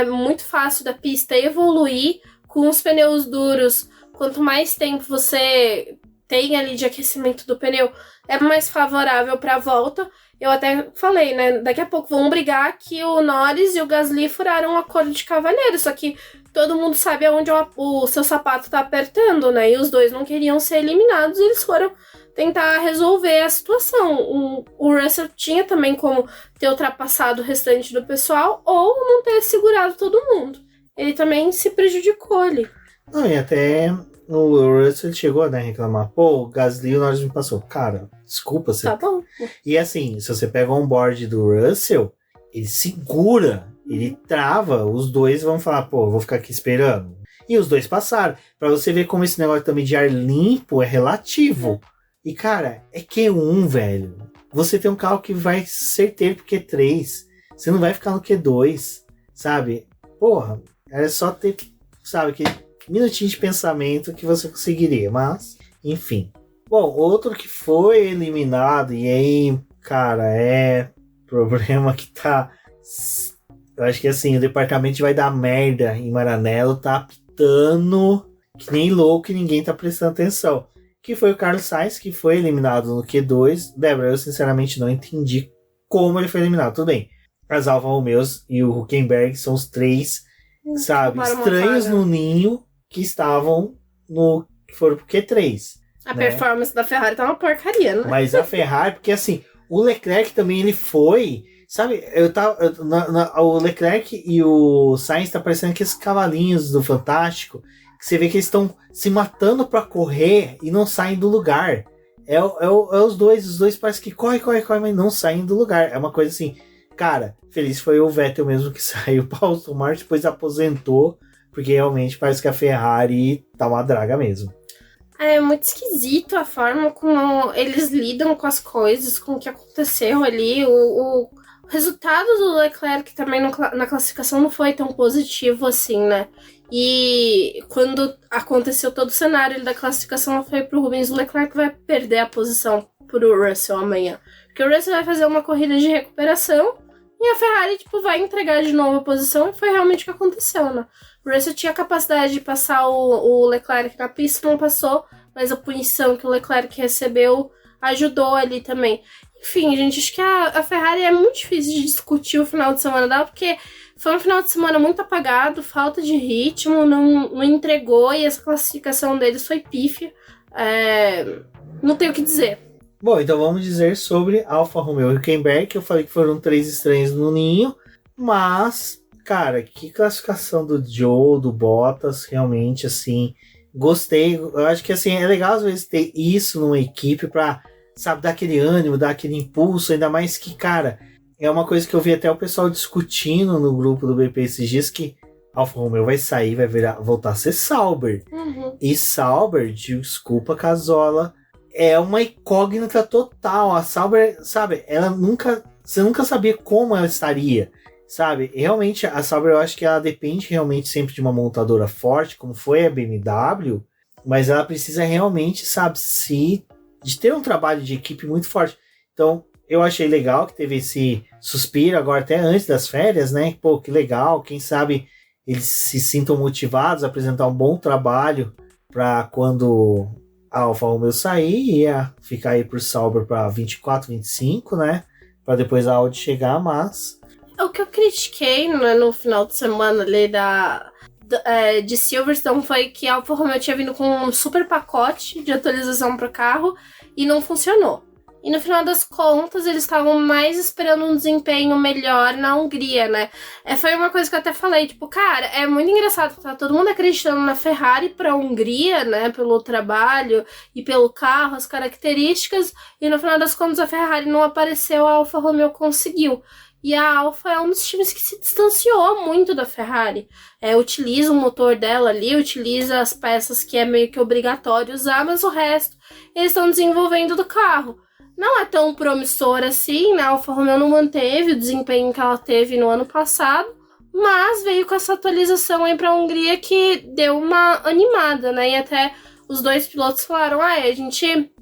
muito fácil da pista evoluir com os pneus duros. Quanto mais tempo você tem ali de aquecimento do pneu, é mais favorável para a volta. Eu até falei, né? Daqui a pouco vão brigar que o Norris e o Gasly furaram um acordo de cavalheiro. Só que todo mundo sabe aonde o seu sapato tá apertando, né? E os dois não queriam ser eliminados. E eles foram tentar resolver a situação. O Russell tinha também como ter ultrapassado o restante do pessoal ou não ter segurado todo mundo. Ele também se prejudicou ali. Não, e até o Russell chegou a reclamar. Pô, o Gasly e o Norris me passou. Cara, desculpa. Tá bom. E assim, se você pega o onboard do Russell, ele segura, ele trava. Os dois vão falar, pô, eu vou ficar aqui esperando. E os dois passaram. Pra você ver como esse negócio também de ar limpo é relativo. E cara, é Q1, velho. Você tem um carro que vai certeiro pro Q3. Você não vai ficar no Q2, sabe? Porra, era só ter, sabe, que minutinho de pensamento que você conseguiria, mas, enfim. Bom, outro que foi eliminado, e aí, cara, é problema que tá... Eu acho que assim, o departamento vai dar merda em Maranello, tá apitando que nem louco e ninguém tá prestando atenção. Que foi o Carlos Sainz, que foi eliminado no Q2. Débora, eu sinceramente não entendi como ele foi eliminado. Tudo bem, as Alfa Romeos e o Hülkenberg são os três, sabe, estranhos no ninho, que estavam que foram pro Q3. A performance da Ferrari tá uma porcaria, né? Mas a Ferrari, porque assim, o Leclerc também, ele foi, sabe, o Leclerc e o Sainz tá parecendo aqueles cavalinhos do Fantástico, que você vê que eles estão se matando pra correr e não saem do lugar. Os dois parecem que corre, mas não saem do lugar. É uma coisa assim, Cara, feliz foi o Vettel mesmo que saiu para o Aston Martin, depois aposentou, porque realmente parece que a Ferrari tá uma draga mesmo. É muito esquisito a forma como eles lidam com as coisas, com o que aconteceu ali. O resultado do Leclerc também na classificação não foi tão positivo assim, né? E quando aconteceu todo o cenário da classificação foi pro Rubens, o Leclerc vai perder a posição pro Russell amanhã. Porque o Russell vai fazer uma corrida de recuperação e a Ferrari, vai entregar de novo a posição, e foi realmente o que aconteceu, né? O Russell tinha a capacidade de passar o Leclerc na pista, não passou, mas a punição que o Leclerc recebeu ajudou ali também. Enfim, gente, acho que a Ferrari é muito difícil de discutir o final de semana dela, porque foi um final de semana muito apagado, falta de ritmo, não entregou, e essa classificação deles foi pífia. Não tenho o que dizer. Bom, então vamos dizer sobre Alfa Romeo e Hülkenberg, que eu falei que foram 3 estranhos no ninho, mas, cara, que classificação do Joe, do Bottas, realmente, assim, gostei. Eu acho que, assim, é legal às vezes ter isso numa equipe pra, sabe, dar aquele ânimo, dar aquele impulso, ainda mais que, cara, é uma coisa que eu vi até o pessoal discutindo no grupo do BP esses dias, que Alfa Romeo vai sair, vai voltar a ser Sauber. Uhum. E Sauber, desculpa, Casola, é uma incógnita total. A Sauber, sabe, você nunca sabia como ela estaria, sabe? Realmente, a Sauber, eu acho que ela depende realmente sempre de uma montadora forte, como foi a BMW, mas ela precisa realmente, sabe, de ter um trabalho de equipe muito forte. Então, eu achei legal que teve esse suspiro agora até antes das férias, né? Pô, que legal, quem sabe eles se sintam motivados a apresentar um bom trabalho para quando a Alfa Romeo sair, ia ficar aí por Sauber para 24, 25, né? Para depois a Audi chegar, mas... O que eu critiquei no final de semana ali de Silverstone foi que a Alfa Romeo tinha vindo com um super pacote de atualização para o carro e não funcionou. E no final das contas, eles estavam mais esperando um desempenho melhor na Hungria, né? Foi uma coisa que eu até falei, cara, é muito engraçado, tá todo mundo acreditando na Ferrari pra Hungria, né? Pelo trabalho e pelo carro, as características, e no final das contas a Ferrari não apareceu, a Alfa Romeo conseguiu. E a Alfa é um dos times que se distanciou muito da Ferrari. Utiliza o motor dela ali, utiliza as peças que é meio que obrigatório usar, mas o resto eles estão desenvolvendo do carro. Não é tão promissora assim, né? A Alfa Romeo não manteve o desempenho que ela teve no ano passado, mas veio com essa atualização aí pra Hungria que deu uma animada, né? E até os dois pilotos falaram, a gente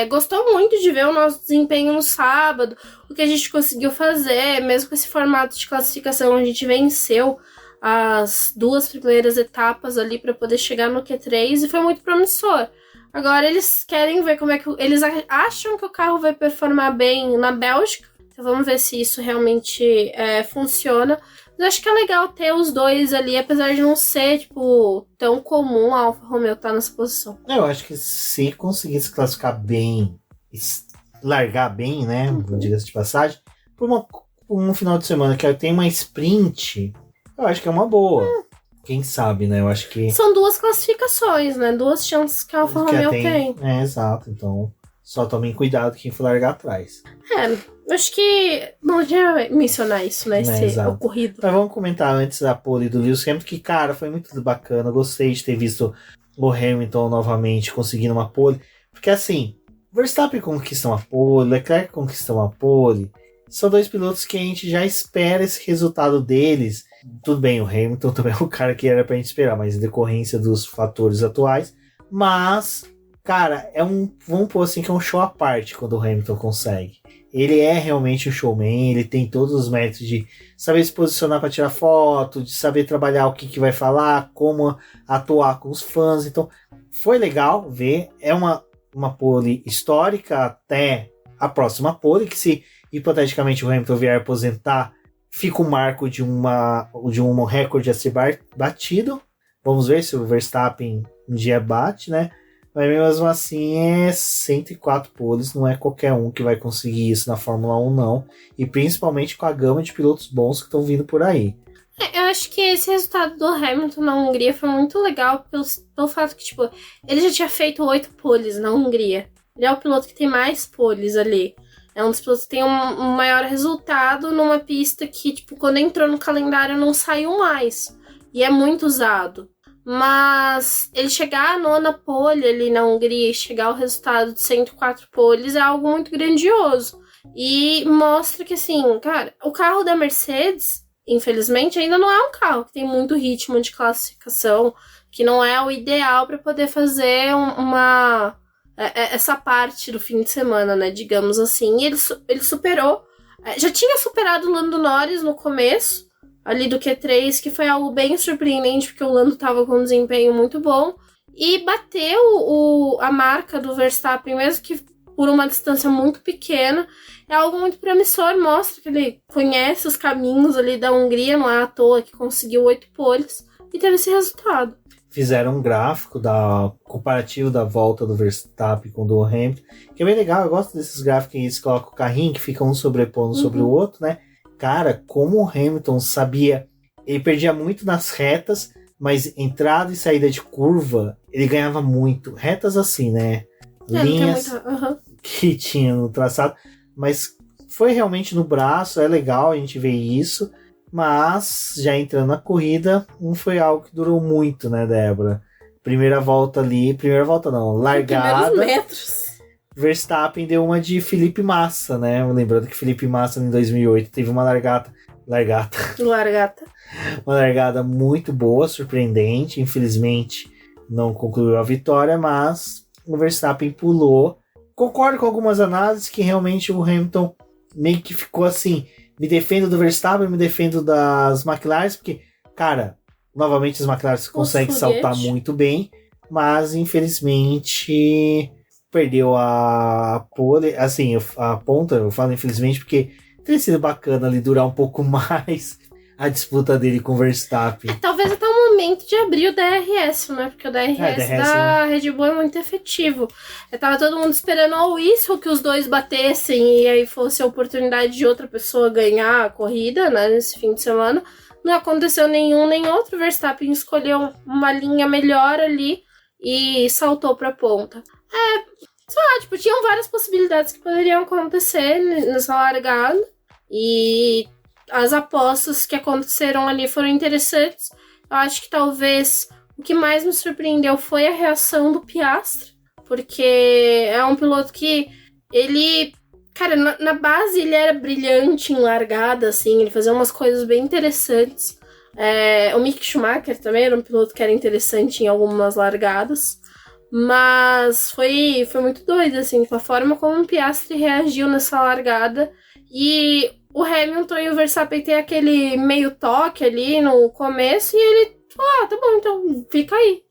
gostou muito de ver o nosso desempenho no sábado, o que a gente conseguiu fazer, mesmo com esse formato de classificação, a gente venceu as 2 primeiras etapas ali para poder chegar no Q3 e foi muito promissor. Agora eles querem ver como é que... Eles acham que o carro vai performar bem na Bélgica. Então vamos ver se isso realmente funciona. Mas acho que é legal ter os dois ali, apesar de não ser, tão comum a Alfa Romeo estar nessa posição. Eu acho que se conseguir se classificar bem, largar bem, né, diga-se de passagem, por um final de semana que tem uma sprint, eu acho que é uma boa. Quem sabe, né? Eu acho que... São 2 classificações, né? 2 chances que a Alfa Romeo tem. Exato. Então, só tomem cuidado quem for largar atrás. Acho que... Bom, já mencionar isso, né? Esse ocorrido. Mas vamos comentar antes da pole do Lewis Hamilton, que, cara, foi muito bacana. Eu gostei de ter visto o Hamilton novamente conseguindo uma pole. Porque, assim, Verstappen conquista uma pole, Leclerc conquista uma pole. São 2 pilotos que a gente já espera esse resultado deles. Tudo bem, o Hamilton também é o cara que era pra gente esperar, mas em decorrência dos fatores atuais. Mas, cara, vamos pôr assim que é um show à parte quando o Hamilton consegue. Ele é realmente um showman, ele tem todos os méritos de saber se posicionar para tirar foto, de saber trabalhar o que vai falar, como atuar com os fãs. Então, foi legal ver. É uma pole histórica até a próxima pole, que se hipoteticamente o Hamilton vier aposentar, fica o marco de um recorde a ser batido. Vamos ver se o Verstappen um dia bate, né? Mas mesmo assim é 104 poles, não é qualquer um que vai conseguir isso na Fórmula 1, não. E principalmente com a gama de pilotos bons que estão vindo por aí. Eu acho que esse resultado do Hamilton na Hungria foi muito legal pelo fato que, ele já tinha feito 8 poles na Hungria. Ele é o piloto que tem mais poles ali. É um dos pilotos que tem um maior resultado numa pista que, tipo, quando entrou no calendário não saiu mais. E é muito usado. Mas ele chegar à 9ª pole ali na Hungria e chegar ao resultado de 104 poles é algo muito grandioso. E mostra que, assim, cara, o carro da Mercedes, infelizmente, ainda não é um carro que tem muito ritmo de classificação, que não é o ideal para poder fazer essa parte do fim de semana, né, digamos assim. E ele superou, já tinha superado o Lando Norris no começo, ali do Q3, que foi algo bem surpreendente, porque o Lando estava com um desempenho muito bom, e bateu a marca do Verstappen, mesmo que por uma distância muito pequena. É algo muito promissor, mostra que ele conhece os caminhos ali da Hungria, não é à toa que conseguiu 8 poles e teve esse resultado. Fizeram um gráfico comparativo da volta do Verstappen com o do Hamilton, que é bem legal. Eu gosto desses gráficos que eles colocam o carrinho, que fica um sobrepondo sobre o outro, né? Cara, como o Hamilton sabia, ele perdia muito nas retas, mas entrada e saída de curva, ele ganhava muito. Retas assim, né? Linhas que tinha no traçado, mas foi realmente no braço, é legal a gente ver isso. Mas, já entrando na corrida, não foi algo que durou muito, né, Débora? Primeira volta, largada. Primeiros metros. Verstappen deu uma de Felipe Massa, né? Lembrando que Felipe Massa, em 2008, teve uma largata. Uma largada muito boa, surpreendente. Infelizmente, não concluiu a vitória, mas o Verstappen pulou. Concordo com algumas análises que realmente o Hamilton meio que ficou assim... Me defendo do Verstappen, me defendo das McLaren, porque, cara, novamente as McLaren conseguem saltar muito bem, mas infelizmente perdeu a pole, assim, a ponta, eu falo infelizmente porque teria sido bacana ali durar um pouco mais a disputa dele com o Verstappen. Talvez até o momento de abrir o DRS, né? Porque o DRS da Red Bull é muito efetivo. Tava todo mundo esperando isso, que os dois batessem e aí fosse a oportunidade de outra pessoa ganhar a corrida, né? Nesse fim de semana. Não aconteceu nenhum nem outro. O Verstappen escolheu uma linha melhor ali e saltou pra ponta. Sei lá, tipo, tinham várias possibilidades que poderiam acontecer nessa largada. E as apostas que aconteceram ali foram interessantes. Eu acho que talvez o que mais me surpreendeu foi a reação do Piastri, porque é um piloto que ele, cara, na base ele era brilhante em largada, assim, ele fazia umas coisas bem interessantes. O Mick Schumacher também era um piloto que era interessante em algumas largadas, mas foi muito doido, assim, a forma como o Piastri reagiu nessa largada. E o Hamilton e o Verstappen tem aquele meio toque ali no começo e ele falou, tá bom, então fica aí.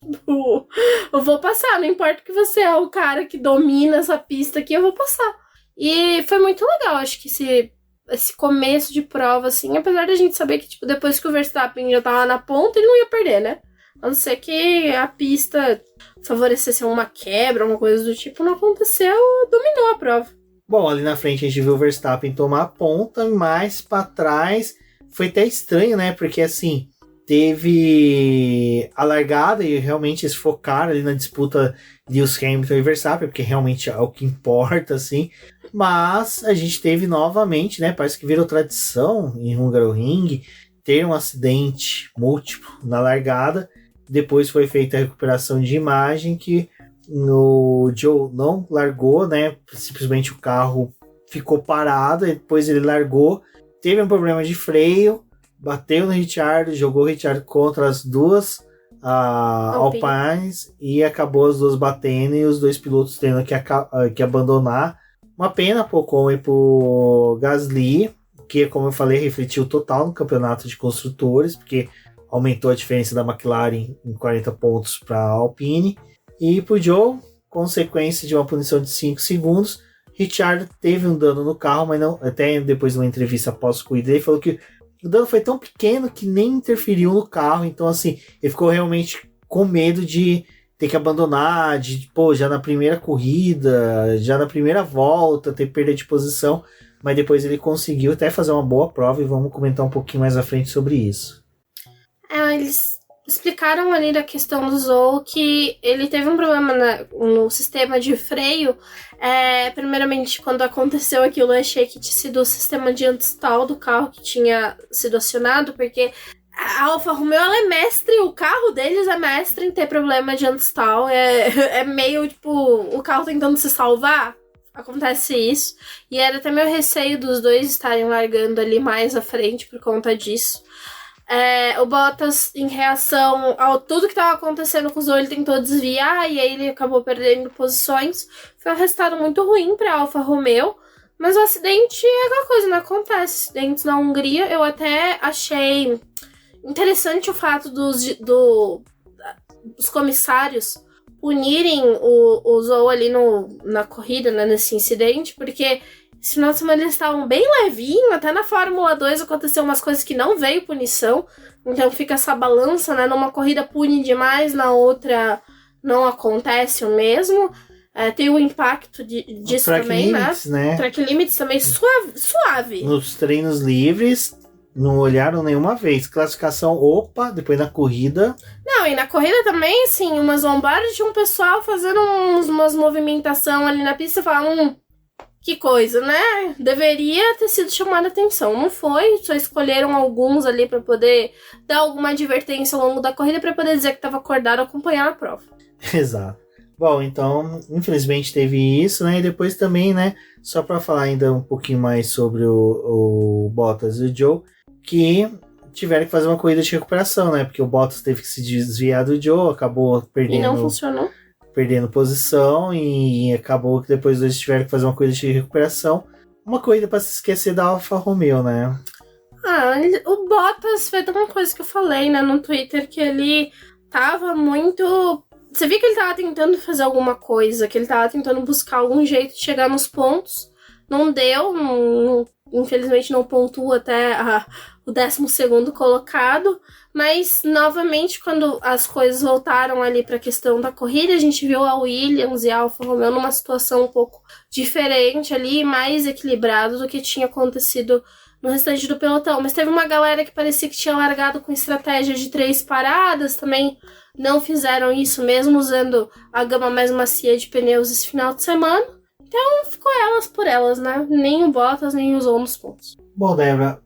Eu vou passar, não importa que você é o cara que domina essa pista aqui, eu vou passar. E foi muito legal, acho que esse começo de prova, assim, apesar da gente saber que, tipo, depois que o Verstappen já tava na ponta, ele não ia perder, né? A não ser que a pista favorecesse uma quebra, uma coisa do tipo, não aconteceu, dominou a prova. Bom, ali na frente a gente viu o Verstappen tomar a ponta, mas para trás foi até estranho, né? Porque assim, teve a largada e realmente eles focaram ali na disputa de Lewis Hamilton e Verstappen, porque realmente é o que importa, assim. Mas a gente teve novamente, né? Parece que virou tradição em Hungaroring ter um acidente múltiplo na largada. Depois foi feita a recuperação de imagem que o Joe não largou, né? Simplesmente o carro ficou parado, e depois ele largou, teve um problema de freio, bateu no Ricciardo, jogou o Ricciardo contra as duas Alpines e acabou as duas batendo e os dois pilotos tendo que abandonar. Uma pena pro Ocon e pro Gasly, que, como eu falei, refletiu total no campeonato de construtores, porque aumentou a diferença da McLaren em 40 pontos para a Alpine. E pro Joe, consequência de uma punição de 5 segundos, Ricciardo teve um dano no carro, mas não, até depois de uma entrevista pós-corrida, ele falou que o dano foi tão pequeno que nem interferiu no carro. Então, assim, ele ficou realmente com medo de ter que abandonar, já na primeira corrida, já na primeira volta, ter perda de posição. Mas depois ele conseguiu até fazer uma boa prova e vamos comentar um pouquinho mais à frente sobre isso. explicaram ali da questão do Zou que ele teve um problema no sistema de freio. Primeiramente, quando aconteceu aquilo, eu achei que tinha sido o sistema de anti-stall do carro que tinha sido acionado, porque a Alfa Romeo, ela é mestre, o carro deles é mestre em ter problema de anti-stall. É meio, tipo, o carro tentando se salvar. Acontece isso. E era até meu receio dos dois estarem largando ali mais à frente por conta disso. O Bottas, em reação a tudo que estava acontecendo com o Zou, ele tentou desviar e aí ele acabou perdendo posições. Foi um resultado muito ruim para a Alfa Romeo, mas o acidente é aquela coisa, não acontece. Acidentes na Hungria, eu até achei interessante o fato dos comissários punirem o Zou ali na corrida, né, nesse incidente, porque esse final de semana eles estavam bem levinho, até na Fórmula 2 aconteceu umas coisas que não veio punição, então fica essa balança, né, numa corrida pune demais, na outra não acontece o mesmo. Tem o impacto disso também, limits, né? Track limits também suave. Nos treinos livres, não olharam nenhuma vez. Classificação, opa, depois na corrida. Não, e na corrida também, assim, umas lombadas de um pessoal fazendo umas movimentação ali na pista e falavam, que coisa, né? Deveria ter sido chamada atenção. Não foi, só escolheram alguns ali pra poder dar alguma advertência ao longo da corrida pra poder dizer que tava acordado e acompanhar a prova. Exato. Bom, então, infelizmente teve isso, né? E depois também, né? Só pra falar ainda um pouquinho mais sobre o Bottas e o Zhou, que tiveram que fazer uma corrida de recuperação, né? Porque o Bottas teve que se desviar do Zhou, acabou perdendo... E não funcionou. Perdendo posição e acabou que depois eles tiveram que fazer uma corrida de recuperação. Uma corrida para se esquecer da Alfa Romeo, né? O Bottas foi uma coisa que eu falei, né, no Twitter, que ele tava muito... Você viu que ele tava tentando fazer alguma coisa, que ele tava tentando buscar algum jeito de chegar nos pontos. Não deu, infelizmente não pontua até o 12º colocado. Mas, novamente, quando as coisas voltaram ali para a questão da corrida, a gente viu a Williams e a Alfa Romeo numa situação um pouco diferente ali, mais equilibrado do que tinha acontecido no restante do pelotão. Mas teve uma galera que parecia que tinha largado com estratégia de 3 paradas, também não fizeram isso mesmo, usando a gama mais macia de pneus esse final de semana. Então, ficou elas por elas, né? Nem o Bottas, nem os outros pontos. Bom, Débora,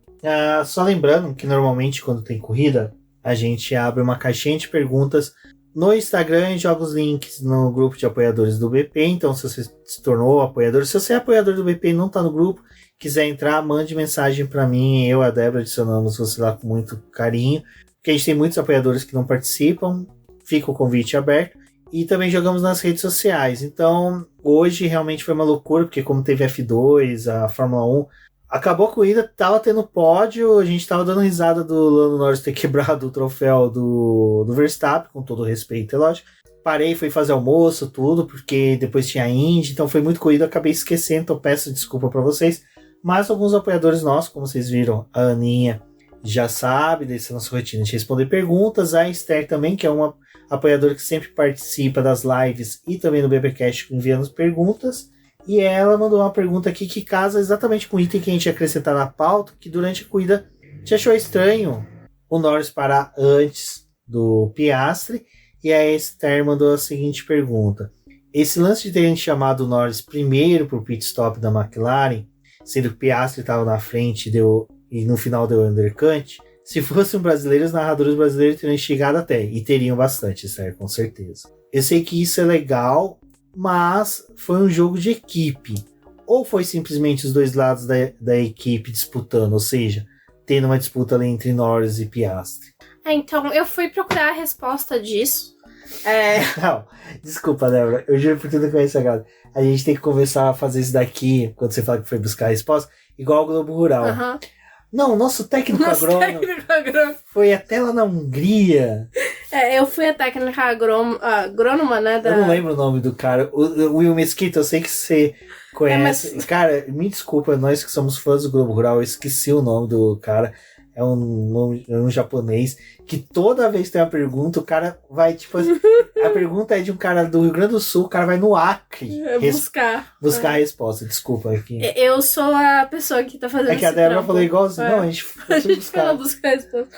só lembrando que normalmente quando tem corrida, a gente abre uma caixinha de perguntas no Instagram e joga os links no grupo de apoiadores do BP. Então, se você se tornou apoiador, se você é apoiador do BP e não está no grupo, quiser entrar, mande mensagem para mim. Eu e a Débora adicionamos você lá com muito carinho, porque a gente tem muitos apoiadores que não participam. Fica o convite aberto. E também jogamos nas redes sociais. Então, hoje realmente foi uma loucura, porque como teve F2, a Fórmula 1... Acabou a corrida, tava tendo pódio, a gente tava dando risada do Lando Norris ter quebrado o troféu do Verstappen, com todo respeito, é lógico. Parei, fui fazer almoço, tudo, porque depois tinha a Indy, então foi muito corrida, acabei esquecendo, então peço desculpa pra vocês. Mas alguns apoiadores nossos, como vocês viram, a Aninha já sabe dessa nossa rotina de responder perguntas, a Esther também, que é uma apoiadora que sempre participa das lives e também no BBcast enviando perguntas. E ela mandou uma pergunta aqui que casa exatamente com o item que a gente ia acrescentar na pauta, que durante a corrida te achou estranho o Norris parar antes do Piastri. E a Esther mandou a seguinte pergunta. Esse lance de terem chamado o Norris primeiro para o pit stop da McLaren, sendo que o Piastri estava na frente e no final deu undercut, se fossem brasileiros, os narradores brasileiros teriam chegado até, e teriam bastante, Esther, com certeza. Eu sei que isso é legal, mas foi um jogo de equipe. Ou foi simplesmente os dois lados da equipe disputando, ou seja, tendo uma disputa ali entre Norris e Piastri? Então, eu fui procurar a resposta disso. Não, desculpa, Débora, eu juro por tudo que conheço a galera. A gente tem que começar a fazer isso daqui, quando você fala que foi buscar a resposta, igual ao Globo Rural. Uhum. Não, nosso técnico agrônomo foi até lá na Hungria. Eu fui a técnica agrônoma, né? Eu não lembro o nome do cara. O Will Mesquita, eu sei que você conhece. Cara, me desculpa, nós que somos fãs do Globo Rural, eu esqueci o nome do cara. é um japonês, que toda vez que tem uma pergunta, o cara vai, tipo assim, a pergunta é de um cara do Rio Grande do Sul, o cara vai no Acre buscar a resposta. Desculpa aqui. Eu sou a pessoa que tá fazendo É que a Débora falou igualzinho. Não, a gente foi buscar a resposta.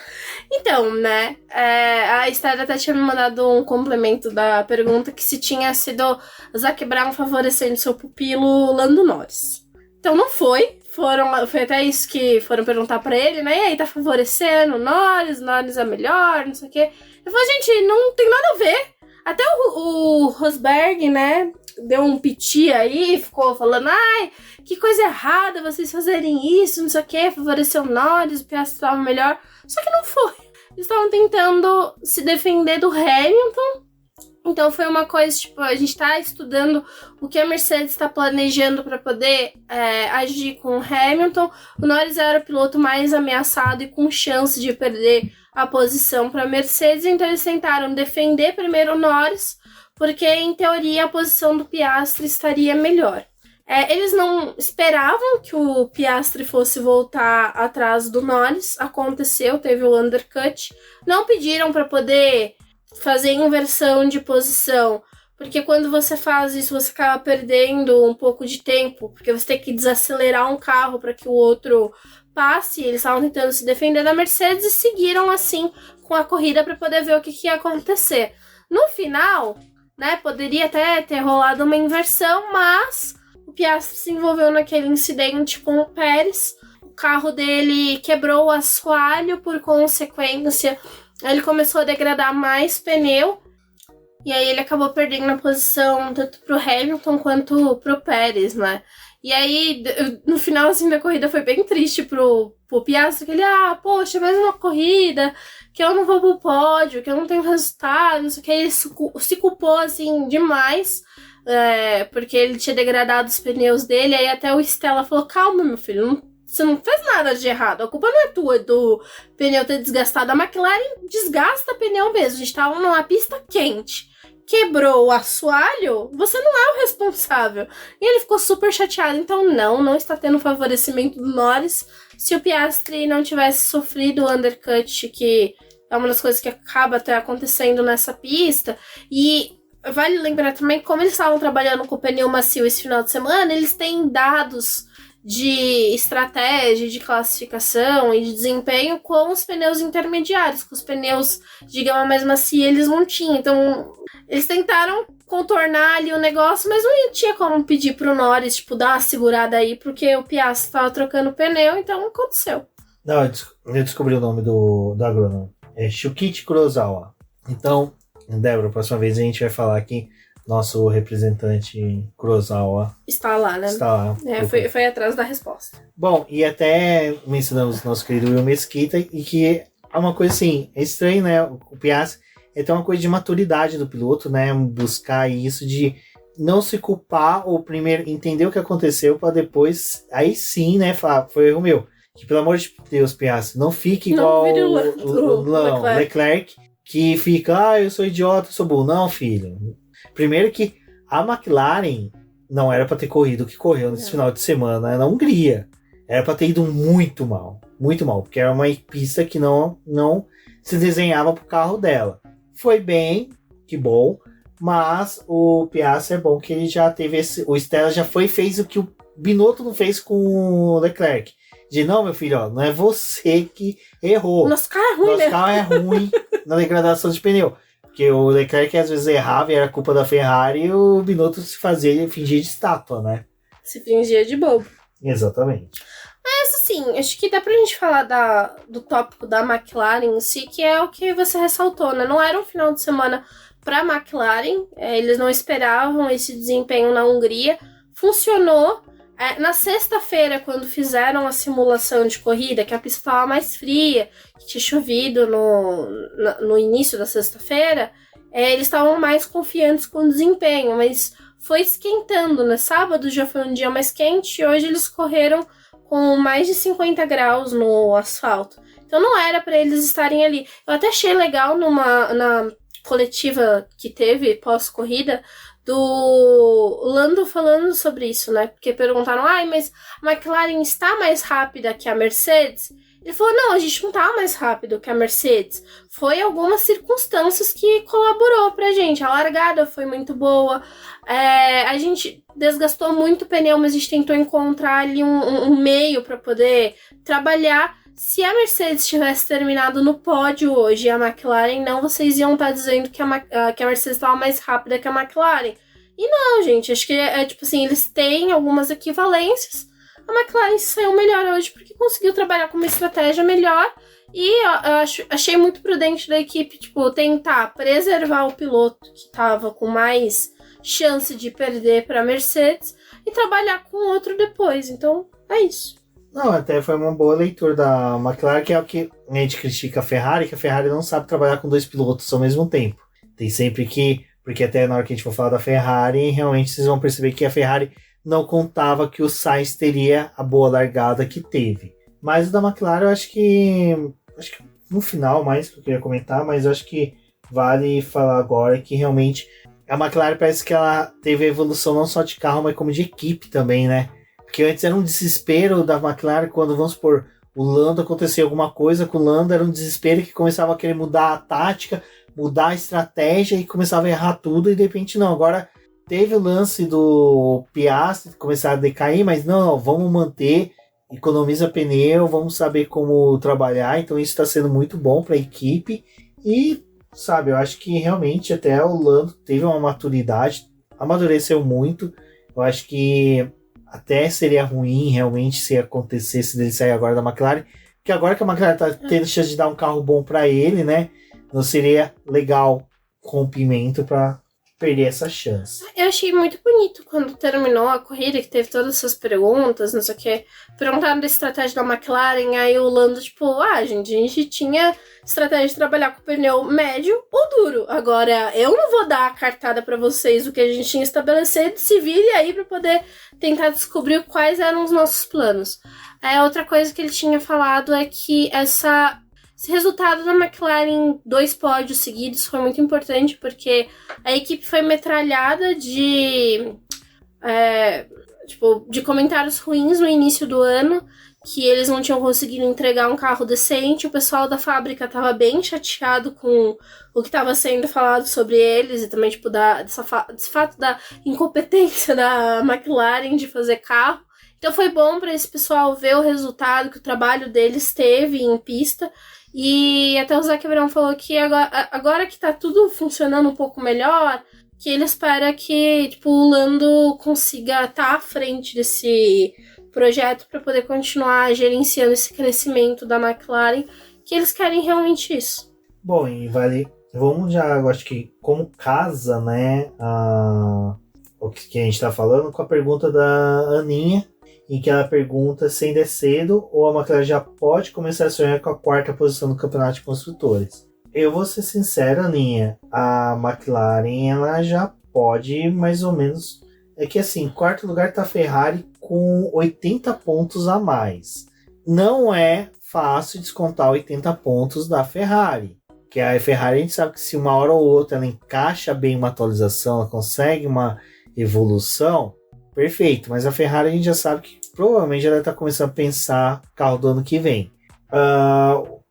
Então, né, a Esther até tinha me mandado um complemento da pergunta que se tinha sido Zac Brown favorecendo seu pupilo Lando Norris. Então não foi. Foi até isso que foram perguntar pra ele, né? E aí, tá favorecendo o Norris é melhor, não sei o quê. Eu falei, gente, não tem nada a ver. Até o Rosberg, né, deu um piti aí, ficou falando, ai, que coisa errada vocês fazerem isso, não sei o quê, favorecer o Norris, o Piastri estava melhor. Só que não foi. Eles estavam tentando se defender do Hamilton. Então foi uma coisa, tipo, a gente tá estudando o que a Mercedes está planejando para poder agir com o Hamilton. O Norris era o piloto mais ameaçado e com chance de perder a posição para a Mercedes, então eles tentaram defender primeiro o Norris, porque em teoria a posição do Piastri estaria melhor. Eles não esperavam que o Piastri fosse voltar atrás do Norris, aconteceu, teve o undercut, não pediram para poder fazer inversão de posição, porque quando você faz isso, você acaba perdendo um pouco de tempo, porque você tem que desacelerar um carro para que o outro passe. Eles estavam tentando se defender da Mercedes e seguiram assim com a corrida para poder ver o que ia acontecer. No final, né, poderia até ter rolado uma inversão, mas o Piastri se envolveu naquele incidente com o Pérez, o carro dele quebrou o assoalho, por consequência ele começou a degradar mais pneu, e aí ele acabou perdendo a posição tanto pro Hamilton quanto pro Pérez, né? E aí, no final, assim, da corrida foi bem triste pro Piastri, que ele, poxa, mais uma corrida, que eu não vou pro pódio, que eu não tenho resultado, não sei o que, ele se culpou, assim, demais, porque ele tinha degradado os pneus dele, aí até o Stella falou, calma, meu filho, você não fez nada de errado, a culpa não é tua do pneu ter desgastado. A McLaren desgasta pneu mesmo, a gente tava numa pista quente, quebrou o assoalho, você não é o responsável. E ele ficou super chateado, então não está tendo favorecimento do Norris. Se o Piastri não tivesse sofrido o undercut, que é uma das coisas que acaba até acontecendo nessa pista, e vale lembrar também, como eles estavam trabalhando com o pneu macio esse final de semana, eles têm dados de estratégia, de classificação e de desempenho com os pneus intermediários, com os pneus de gama mais macia eles não tinham, então eles tentaram contornar ali o negócio, mas não tinha como pedir pro Norris, tipo, dar uma segurada aí, porque o Piastri estava trocando pneu, então aconteceu. Não, eu descobri o nome do agrônomo, é Shukichi Kurosawa. Então, Débora, próxima vez a gente vai falar aqui. Nosso representante Kurosawa está lá, né? Está lá. Foi atrás da resposta. Bom, e até mencionamos nosso querido Will Mesquita, e que é uma coisa assim, é estranho, né? O Piastri tem uma coisa de maturidade do piloto, né? Buscar isso de não se culpar, ou primeiro entender o que aconteceu, para depois, aí sim, né? Falar, foi erro meu. Que pelo amor de Deus, Piastri, não fique igual o Leclerc, que fica, eu sou idiota, eu sou burro. Não, filho. Primeiro que a McLaren não era para ter corrido o que correu nesse final de semana na Hungria. Era para ter ido muito mal, porque era uma pista que não se desenhava pro carro dela. Foi bem, que bom, mas o Piastri é bom que ele já teve o Stella já fez o que o Binotto não fez com o Leclerc. De não, meu filho, não é você que errou. Nosso carro é ruim na degradação de pneu. Porque o Leclerc às vezes errava e era culpa da Ferrari, e o Binotto fingia de estátua, né? Se fingia de bobo. Exatamente. Mas assim, acho que dá pra gente falar do tópico da McLaren em si, que é o que você ressaltou, né? Não era um final de semana pra McLaren, eles não esperavam esse desempenho na Hungria. Funcionou. Na sexta-feira, quando fizeram a simulação de corrida, que a pista estava mais fria, que tinha chovido no início da sexta-feira, eles estavam mais confiantes com o desempenho, mas foi esquentando, né? Sábado já foi um dia mais quente e hoje eles correram com mais de 50 graus no asfalto. Então não era para eles estarem ali. Eu até achei legal na coletiva que teve pós-corrida, do Lando falando sobre isso, né? Porque perguntaram, mas a McLaren está mais rápida que a Mercedes? Ele falou, não, a gente não tá mais rápido que a Mercedes. Foi algumas circunstâncias que colaborou pra gente. A largada foi muito boa. A gente desgastou muito o pneu, mas a gente tentou encontrar ali um meio pra poder trabalhar. Se a Mercedes tivesse terminado no pódio hoje e a McLaren não, vocês iam estar dizendo que a Mercedes estava mais rápida que a McLaren. E não, gente, acho que tipo assim, eles têm algumas equivalências. A McLaren saiu melhor hoje porque conseguiu trabalhar com uma estratégia melhor e achei muito prudente da equipe, tipo, tentar preservar o piloto que estava com mais chance de perder para a Mercedes e trabalhar com outro depois. Então, é isso. Não, até foi uma boa leitura da McLaren, que é o que a gente critica a Ferrari, que a Ferrari não sabe trabalhar com 2 pilotos ao mesmo tempo. Tem sempre que, porque até na hora que a gente for falar da Ferrari, realmente vocês vão perceber que a Ferrari não contava que o Sainz teria a boa largada que teve. Mas o da McLaren eu acho que no final mais que eu queria comentar, mas eu acho que vale falar agora que realmente a McLaren parece que ela teve a evolução não só de carro, mas como de equipe também, né? Porque antes era um desespero da McLaren quando, vamos supor, o Lando acontecia alguma coisa com o Lando, era um desespero que começava a querer mudar a tática, mudar a estratégia e começava a errar tudo e de repente não, agora teve o lance do Piastri começar a decair, mas não, vamos manter, economiza pneu, vamos saber como trabalhar, então isso está sendo muito bom para a equipe e, sabe, eu acho que realmente até o Lando teve uma maturidade, amadureceu muito, eu acho que até seria ruim realmente se acontecesse dele sair agora da McLaren, porque agora que a McLaren está tendo chance de dar um carro bom para ele, né, não seria legal rompimento para perder essa chance. Eu achei muito bonito quando terminou a corrida, que teve todas essas perguntas, não sei o que. Perguntaram da estratégia da McLaren, aí o Lando, tipo, gente, a gente tinha estratégia de trabalhar com pneu médio ou duro. Agora, eu não vou dar a cartada pra vocês do que a gente tinha estabelecido, se vire aí pra poder tentar descobrir quais eram os nossos planos. Outra coisa que ele tinha falado é que esse resultado da McLaren, 2 pódios seguidos, foi muito importante porque a equipe foi metralhada de comentários ruins no início do ano, que eles não tinham conseguido entregar um carro decente. O pessoal da fábrica estava bem chateado com o que estava sendo falado sobre eles e também desse fato da incompetência da McLaren de fazer carro. Então foi bom para esse pessoal ver o resultado que o trabalho deles teve em pista. E até o Zac Brown falou que agora que tá tudo funcionando um pouco melhor, que ele espera que o Lando consiga estar à frente desse projeto para poder continuar gerenciando esse crescimento da McLaren, que eles querem realmente isso. Bom, e vamos já, eu acho que como casa, né, o que a gente tá falando, com a pergunta da Aninha, em que ela pergunta se ainda é cedo ou a McLaren já pode começar a sonhar com a 4ª posição no Campeonato de Construtores. Eu vou ser sincero, Aninha, a McLaren ela já pode mais ou menos... É que assim, 4º lugar tá a Ferrari com 80 pontos a mais. Não é fácil descontar 80 pontos da Ferrari. Que a Ferrari a gente sabe que se uma hora ou outra ela encaixa bem uma atualização, ela consegue uma evolução... Perfeito, mas a Ferrari a gente já sabe que provavelmente já deve estar começando a pensar carro do ano que vem.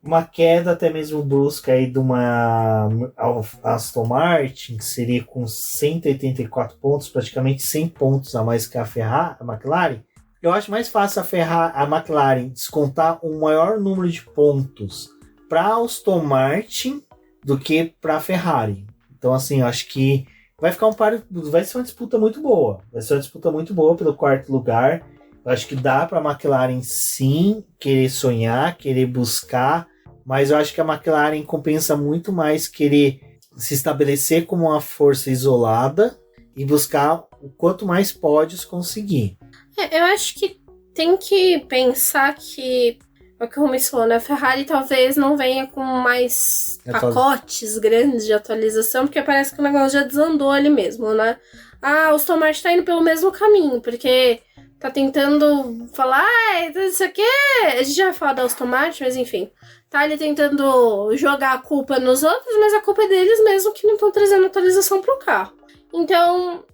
Uma queda até mesmo brusca aí de uma Aston Martin, que seria com 184 pontos, praticamente 100 pontos a mais que a McLaren. Eu acho mais fácil a McLaren descontar um maior número de pontos para a Aston Martin do que para a Ferrari. Então assim, eu acho que vai ser uma disputa muito boa. Vai ser uma disputa muito boa pelo 4º lugar. Eu acho que dá para a McLaren sim querer sonhar, querer buscar, mas eu acho que a McLaren compensa muito mais querer se estabelecer como uma força isolada e buscar o quanto mais pódios conseguir. Eu acho que tem que pensar que é o que o Rumi falou, né? A Ferrari talvez não venha com mais pacotes grandes de atualização, porque parece que o negócio já desandou ali mesmo, né? A Aston Martin tá indo pelo mesmo caminho, porque tá tentando falar, isso aqui a gente já vai falar da Aston Martin, mas enfim, tá ali tentando jogar a culpa nos outros, mas a culpa é deles mesmo que não estão trazendo atualização pro carro. Então,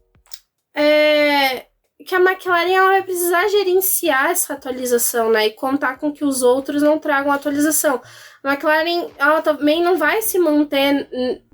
que a McLaren ela vai precisar gerenciar essa atualização, né? E contar com que os outros não tragam atualização. A McLaren ela também não vai se manter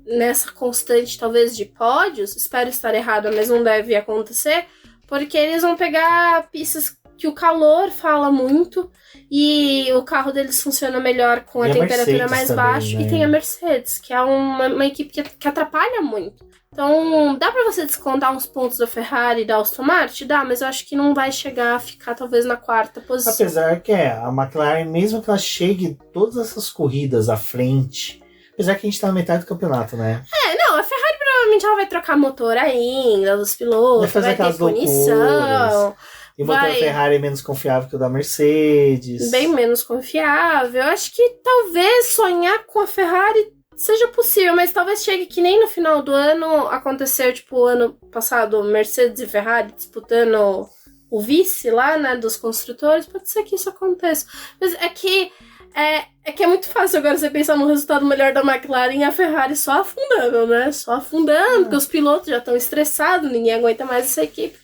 nessa constante, talvez, de pódios. Espero estar errado, mas não deve acontecer. Porque eles vão pegar pistas que o calor fala muito e o carro deles funciona melhor com a temperatura mais baixa. Né? E tem a Mercedes, que é uma equipe que atrapalha muito. Então, dá pra você descontar uns pontos da Ferrari e da Aston Martin? Dá, mas eu acho que não vai chegar a ficar talvez na quarta posição. Apesar que a McLaren, mesmo que ela chegue todas essas corridas à frente, apesar que a gente tá na metade do campeonato, né? Não, a Ferrari provavelmente ela vai trocar motor ainda, os pilotos, vai ter punição. E o motor da Ferrari é menos confiável que o da Mercedes. Bem menos confiável. Eu acho que talvez sonhar com a Ferrari seja possível, mas talvez chegue que nem no final do ano aconteceu, tipo, ano passado, Mercedes e Ferrari disputando o vice lá, né, dos construtores. Pode ser que isso aconteça. Mas é que é muito fácil agora você pensar no resultado melhor da McLaren e a Ferrari só afundando, né? Só afundando, porque os pilotos já estão estressados, ninguém aguenta mais essa equipe.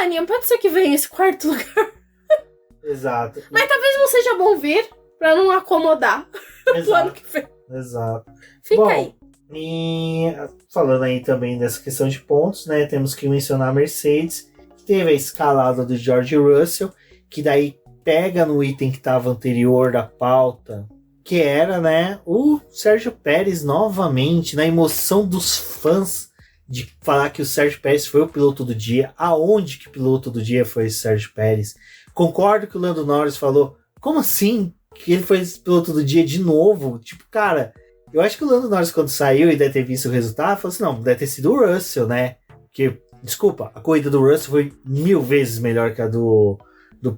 Aninha, pode ser que venha esse quarto lugar. Exato. Mas talvez não seja bom vir pra não acomodar o ano que vem. Exato. Fica aí. E falando aí também dessa questão de pontos, né? Temos que mencionar a Mercedes, que teve a escalada do George Russell, que daí pega no item que estava anterior da pauta, que era, né, o Sérgio Pérez novamente, na emoção dos fãs de falar que o Sérgio Pérez foi o piloto do dia. Aonde que o piloto do dia foi o Sérgio Pérez? Concordo que o Lando Norris falou, como assim que ele foi esse piloto do dia de novo? Tipo, cara, eu acho que o Lando Norris, quando saiu e deve ter visto o resultado, falou assim, não, deve ter sido o Russell, né? Porque, desculpa, a corrida do Russell foi 1000 vezes melhor que a do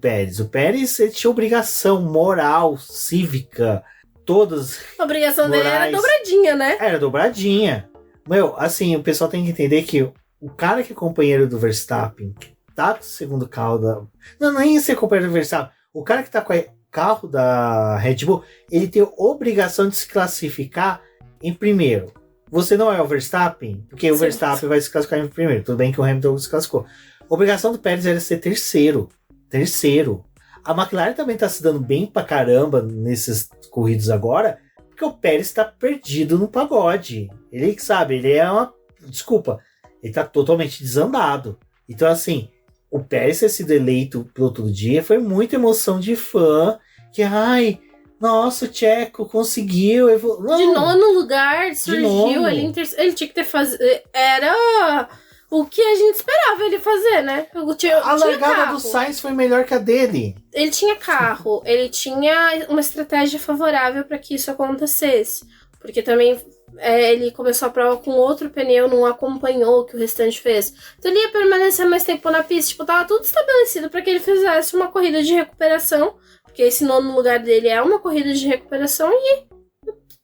Pérez. O Pérez, ele tinha obrigação moral, cívica, todas. A obrigação dele era dobradinha, né? Era dobradinha. Meu, assim, o pessoal tem que entender que o cara que é companheiro do Verstappen, que tá com o segundo carro não, nem ser companheiro do Verstappen, o cara que tá com o carro da Red Bull, ele tem obrigação de se classificar em primeiro. Você não é o Verstappen, porque o Verstappen vai se classificar em primeiro. Tudo bem que o Hamilton se classificou. A obrigação do Pérez era ser terceiro. A McLaren também tá se dando bem pra caramba nesses corridas agora, porque o Pérez tá perdido no pagode. Ele sabe, ele é ele tá totalmente desandado. Então, assim, o Pérez ter sido eleito piloto do dia foi muita emoção de fã, que, ai, nossa, o Checo conseguiu. De nono lugar, surgiu, ele tinha que ter era o que a gente esperava ele fazer, né? A largada do Sainz foi melhor que a dele. Ele tinha carro, ele tinha uma estratégia favorável para que isso acontecesse. Porque também ele começou a prova com outro pneu, não acompanhou o que o restante fez. Então ele ia permanecer mais tempo na pista. Tipo, tava tudo estabelecido para que ele fizesse uma corrida de recuperação. Porque esse nono lugar dele é uma corrida de recuperação e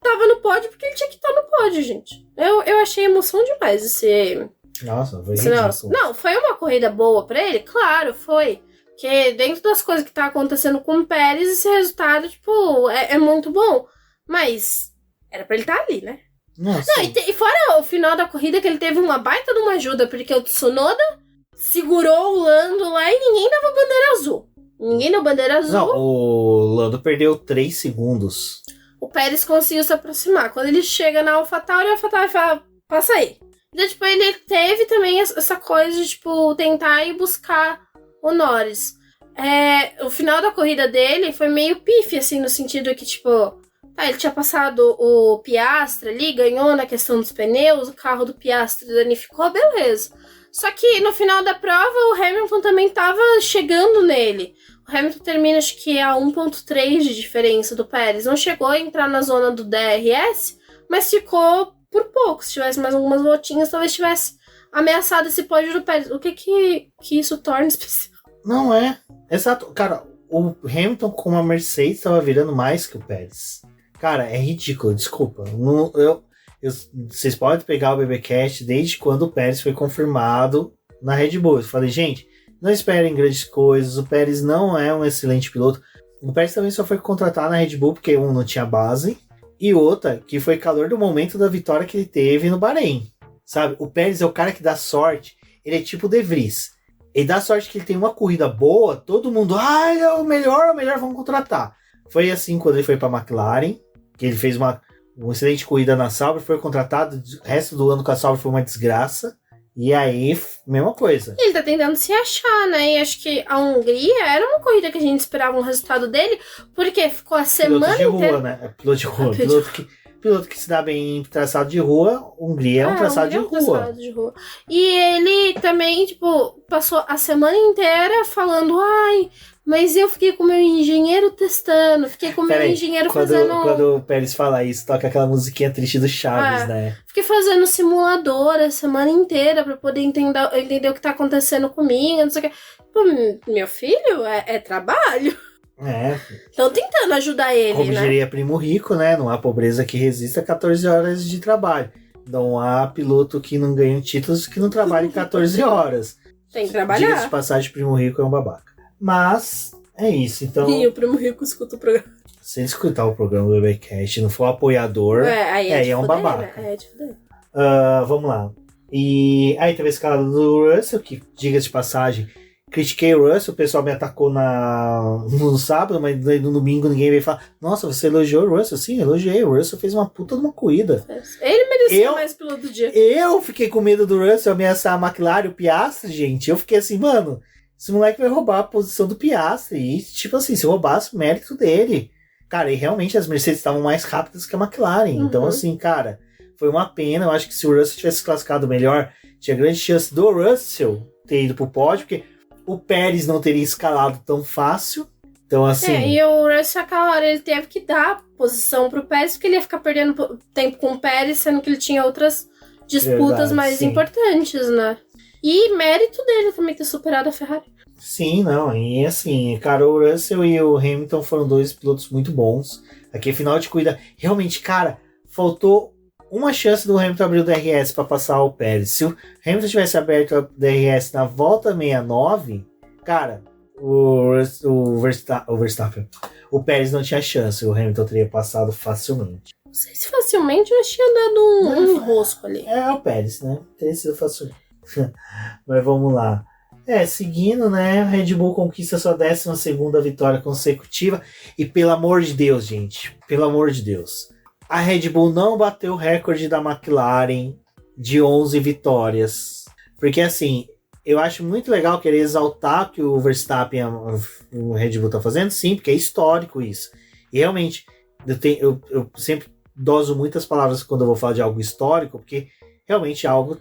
tava no pódio porque ele tinha que estar no pódio, gente. Eu achei emoção demais esse... Nossa, foi ridículo. Não, foi uma corrida boa pra ele? Claro, foi. Porque dentro das coisas que tá acontecendo com o Pérez, esse resultado, tipo, é muito bom. Mas era pra ele estar ali, né? Nossa. Não, e fora o final da corrida, que ele teve uma baita de uma ajuda, porque o Tsunoda segurou o Lando lá e ninguém dava bandeira azul. Ninguém deu bandeira azul. Não, o Lando perdeu 3 segundos. O Pérez conseguiu se aproximar. Quando ele chega na AlphaTauri, a AlphaTauri fala, passa aí. Então, tipo, ele teve também essa coisa de, tipo, tentar ir buscar o Norris. O final da corrida dele foi meio pife, assim, no sentido que, tipo, ele tinha passado o Piastri ali, ganhou na questão dos pneus, o carro do Piastri danificou, beleza. Só que no final da prova, o Hamilton também tava chegando nele. O Hamilton termina, acho que a 1.3 de diferença do Pérez. Não chegou a entrar na zona do DRS, mas ficou por pouco. Se tivesse mais algumas voltinhas, talvez tivesse ameaçado esse pódio do Pérez. O que isso torna especial? Não é. Exato. Cara, o Hamilton com a Mercedes estava virando mais que o Pérez. Cara, é ridículo, desculpa. Vocês podem pegar o BBcast desde quando o Pérez foi confirmado na Red Bull. Eu falei, gente, não esperem grandes coisas. O Pérez não é um excelente piloto. O Pérez também só foi contratado na Red Bull porque não tinha base. E outra, que foi calor do momento da vitória que ele teve no Bahrein. Sabe? O Pérez é o cara que dá sorte. Ele é tipo o De Vries. E dá sorte que ele tem uma corrida boa, todo mundo, é o melhor, vamos contratar. Foi assim quando ele foi pra McLaren, que ele fez uma excelente corrida na Sauber, foi contratado, o resto do ano com a Sauber foi uma desgraça. E aí, mesma coisa. Ele tá tentando se achar, né? E acho que a Hungria era uma corrida que a gente esperava um resultado dele, porque ficou a semana piloto de inteira... rua, né? Piloto de rua. Piloto que se dá bem em traçado de rua, Hungria é um traçado de rua. Traçado de rua. E ele também, tipo, passou a semana inteira falando, mas eu fiquei com o meu engenheiro testando, fiquei com o meu engenheiro fazendo... Quando o Pérez fala isso, toca aquela musiquinha triste do Chaves, né? Fiquei fazendo simulador a semana inteira pra poder entender o que tá acontecendo comigo, não sei o que. Pô, meu filho, é trabalho. Estão tentando ajudar ele, como diria Primo Rico, né? Não há pobreza que resista a 14 horas de trabalho. Não há piloto que não ganhe títulos que não trabalhe 14 horas. Tem que trabalhar. Diga-se de passagem, Primo Rico é um babaca. Mas é isso, então... E o Primo Rico escuta o programa. Se ele escutar o programa do BBcast, não for apoiador, aí é um fuder, babaca. Né? Aí é de fuder. Vamos lá. E aí teve a escalada do Russell, que, diga-se de passagem, critiquei o Russell, o pessoal me atacou no sábado, mas no domingo ninguém veio falar, nossa, você elogiou o Russell? Sim, elogiei, o Russell fez uma puta de uma corrida. Ele merecia mais piloto do dia. Eu fiquei com medo do Russell ameaçar a McLaren, o Piastri, gente. Eu fiquei assim, mano, esse moleque vai roubar a posição do Piastri. E, tipo assim, se roubasse o mérito dele. Cara, e realmente as Mercedes estavam mais rápidas que a McLaren. Então, assim, cara, foi uma pena. Eu acho que se o Russell tivesse classificado melhor, tinha grande chance do Russell ter ido pro pódio, porque o Pérez não teria escalado tão fácil. Então, assim... e o Russell, aquela hora, ele teve que dar a posição pro Pérez, porque ele ia ficar perdendo tempo com o Pérez, sendo que ele tinha outras disputas mais importantes, né? E mérito dele também ter superado a Ferrari. Sim, não. E assim, cara, o Russell e o Hamilton foram dois pilotos muito bons. Aqui, final de corrida, realmente, cara, faltou uma chance do Hamilton abrir o DRS para passar o Pérez. Se o Hamilton tivesse aberto o DRS na volta 69, cara, o Verstappen, o Pérez não tinha chance. O Hamilton teria passado facilmente. Não sei se facilmente, mas tinha dado um rosco ali. É o Pérez, né? Teria sido facilmente. Mas vamos lá. Seguindo, né? A Red Bull conquista sua 12ª vitória consecutiva. E pelo amor de Deus, gente. Pelo amor de Deus. A Red Bull não bateu o recorde da McLaren de 11 vitórias. Porque assim, eu acho muito legal querer exaltar o que o Verstappen, o Red Bull tá fazendo. Sim, porque é histórico isso. E realmente, eu sempre doso muitas palavras quando eu vou falar de algo histórico. Porque realmente é algo...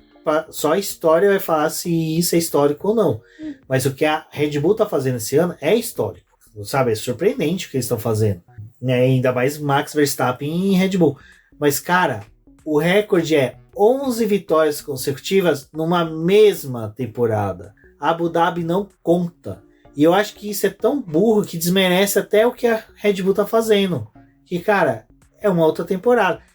Só a história vai falar se isso é histórico ou não. Mas o que a Red Bull tá fazendo esse ano é histórico. Sabe? É surpreendente o que eles estão fazendo. Né? Ainda mais Max Verstappen e Red Bull. Mas, cara, o recorde é 11 vitórias consecutivas numa mesma temporada. Abu Dhabi não conta. E eu acho que isso é tão burro que desmerece até o que a Red Bull tá fazendo. Que, cara, é uma outra temporada.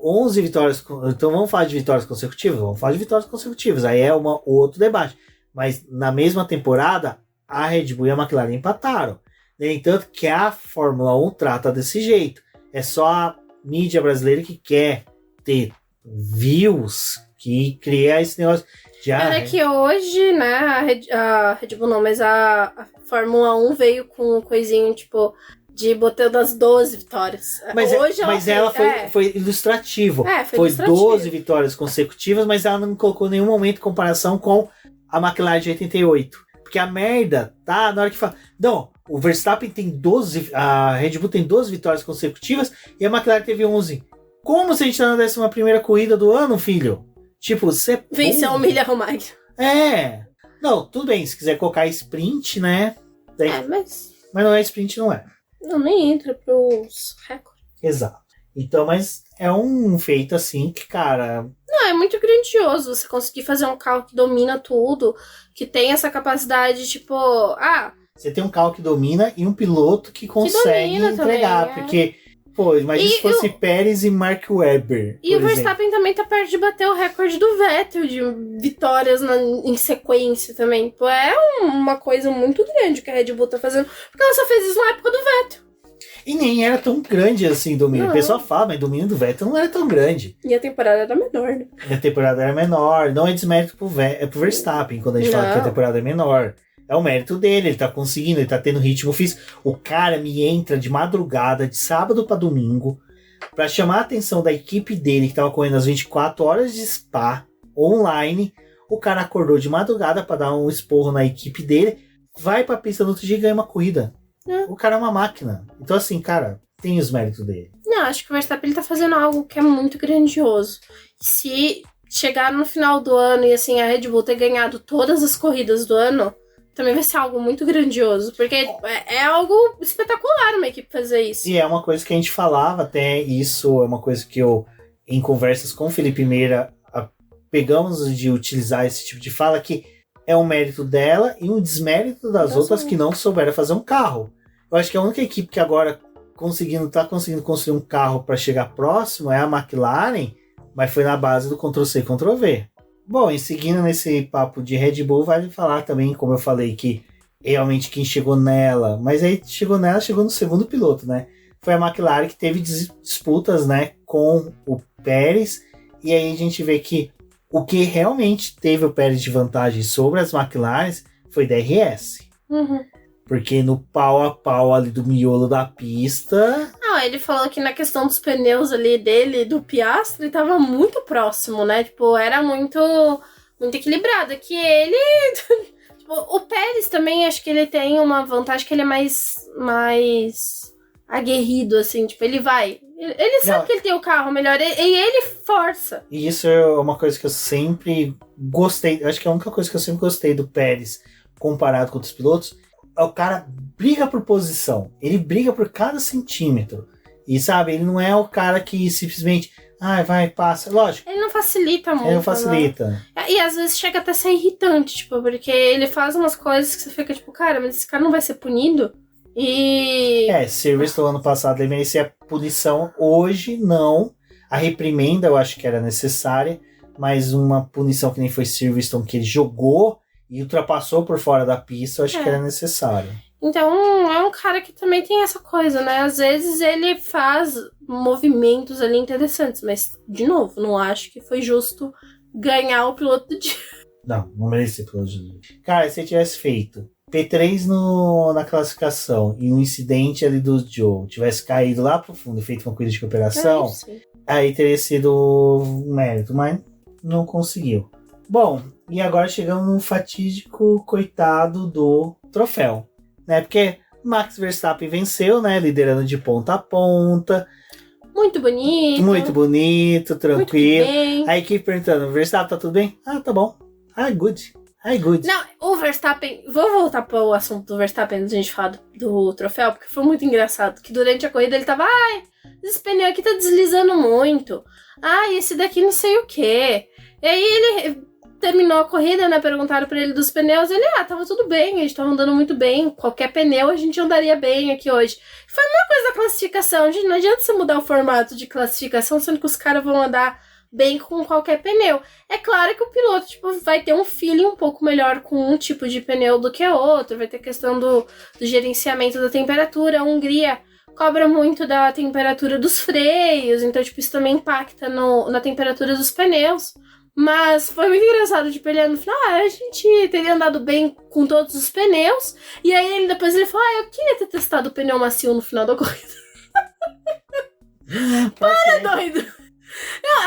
11 vitórias. Então vamos falar de vitórias consecutivas? Vamos falar de vitórias consecutivas. Aí é outro debate. Mas na mesma temporada, a Red Bull e a McLaren empataram. No entanto, que a Fórmula 1 trata desse jeito. É só a mídia brasileira que quer ter views, que cria esse negócio. Era que hoje, né, a Red Bull não, mas a Fórmula 1 veio com um coisinho, tipo... de botando as 12 vitórias. Mas ela foi ilustrativo. Foi ilustrativo. 12 vitórias consecutivas, mas ela não colocou em nenhum momento em comparação com a McLaren de 88. Porque a merda tá na hora que fala... Não, o Verstappen tem 12... A Red Bull tem 12 vitórias consecutivas e a McLaren teve 11. Como se a gente tá na 11ª corrida do ano, filho? Tipo, você... Venceu um milhão mais. Não, tudo bem. Se quiser colocar sprint, né? Mas não é sprint, não é. Não, nem entra pros recordes. Exato. Então, mas é um feito assim que, cara... Não, é muito grandioso você conseguir fazer um carro que domina tudo, que tem essa capacidade, tipo... Você tem um carro que domina e um piloto que consegue entregar, também, porque... Pô, imagina se fosse Pérez e Mark Webber. E o Verstappen também tá perto de bater o recorde do Vettel de vitórias em sequência também. Pô, é uma coisa muito grande que a Red Bull tá fazendo, porque ela só fez isso na época do Vettel. E nem era tão grande assim o domínio. Não. O pessoal fala, mas o domínio do Vettel não era tão grande. E a temporada era menor, né? A temporada era menor. Não é desmérito pro Verstappen quando a gente fala que a temporada é menor. É o mérito dele, ele tá conseguindo, ele tá tendo ritmo físico. O cara me entra de madrugada, de sábado pra domingo, pra chamar a atenção da equipe dele, que tava correndo as 24 horas de Spa, online. O cara acordou de madrugada pra dar um esporro na equipe dele, vai pra pista no outro dia e ganha uma corrida. O cara é uma máquina. Então assim, cara, tem os méritos dele. Não, acho que o Verstappen ele tá fazendo algo que é muito grandioso. Se chegar no final do ano e assim a Red Bull ter ganhado todas as corridas do ano, também vai ser algo muito grandioso, porque é algo espetacular uma equipe fazer isso. E é uma coisa que a gente falava, até isso é uma coisa que eu, em conversas com o Felipe Meira, pegamos de utilizar esse tipo de fala, que é um mérito dela e um desmérito das outras que não souberam fazer um carro. Eu acho que a única equipe que agora tá conseguindo construir um carro para chegar próximo é a McLaren, mas foi na base do Ctrl-C, Ctrl-V. Bom, e seguindo nesse papo de Red Bull, vale falar também, como eu falei, que realmente quem chegou nela, mas aí chegou no segundo piloto, né? Foi a McLaren que teve disputas, né, com o Pérez, e aí a gente vê que o que realmente teve o Pérez de vantagem sobre as McLarens foi DRS. Uhum. Porque no pau a pau ali do miolo da pista... Não, ele falou que na questão dos pneus ali dele, do Piastri, tava muito próximo, né? Tipo, era muito equilibrado. Que ele... tipo, o Pérez também, acho que ele tem uma vantagem que ele é mais aguerrido, assim. Tipo, ele vai... Ele sabe que ele tem o carro melhor e ele força. E isso é uma coisa que eu sempre gostei. Acho que é a única coisa que eu sempre gostei do Pérez comparado com outros pilotos. O cara briga por posição. Ele briga por cada centímetro. E sabe, ele não é o cara que simplesmente... vai, passa. Lógico. Ele não facilita muito. Ele não facilita. Né? E às vezes chega até a ser irritante, tipo, porque ele faz umas coisas que você fica tipo, cara, mas esse cara não vai ser punido? E... Silverstone ano passado ele merecia punição. Hoje, não. A reprimenda eu acho que era necessária. Mas uma punição que nem foi Silverstone, que ele jogou e ultrapassou por fora da pista, eu acho que era necessário. Então, é um cara que também tem essa coisa, né? Às vezes ele faz movimentos ali interessantes, mas, de novo, não acho que foi justo ganhar o piloto do dia. Não merecia o piloto do dia. Cara, se ele tivesse feito P3 na classificação e no incidente ali do Joe tivesse caído lá pro fundo e feito uma corrida de recuperação, aí teria sido um mérito, mas não conseguiu. Bom, e agora chegamos no fatídico coitado do troféu, né? Porque Max Verstappen venceu, né? Liderando de ponta a ponta. Muito bonito. Muito bonito, tranquilo. Muito bem. A equipe perguntando, Verstappen, tá tudo bem? Tá bom. Good. Não, o Verstappen... Vou voltar para o assunto do Verstappen antes de a gente falar do troféu, porque foi muito engraçado. Que durante a corrida ele tava... esse pneu aqui tá deslizando muito. Esse daqui não sei o quê. E aí ele terminou a corrida, né? Perguntaram pra ele dos pneus. Ele, tava tudo bem, a gente tava andando muito bem. Qualquer pneu a gente andaria bem aqui hoje. Foi a mesma coisa da classificação. Gente, não adianta você mudar o formato de classificação, sendo que os caras vão andar bem com qualquer pneu. É claro que o piloto, vai ter um feeling um pouco melhor com um tipo de pneu do que outro. Vai ter questão do gerenciamento da temperatura. A Hungria cobra muito da temperatura dos freios, então, isso também impacta na temperatura dos pneus. Mas foi muito engraçado, ele no final, a gente teria andado bem com todos os pneus, e aí depois ele falou, eu queria ter testado o pneu macio no final da corrida. Para, doido!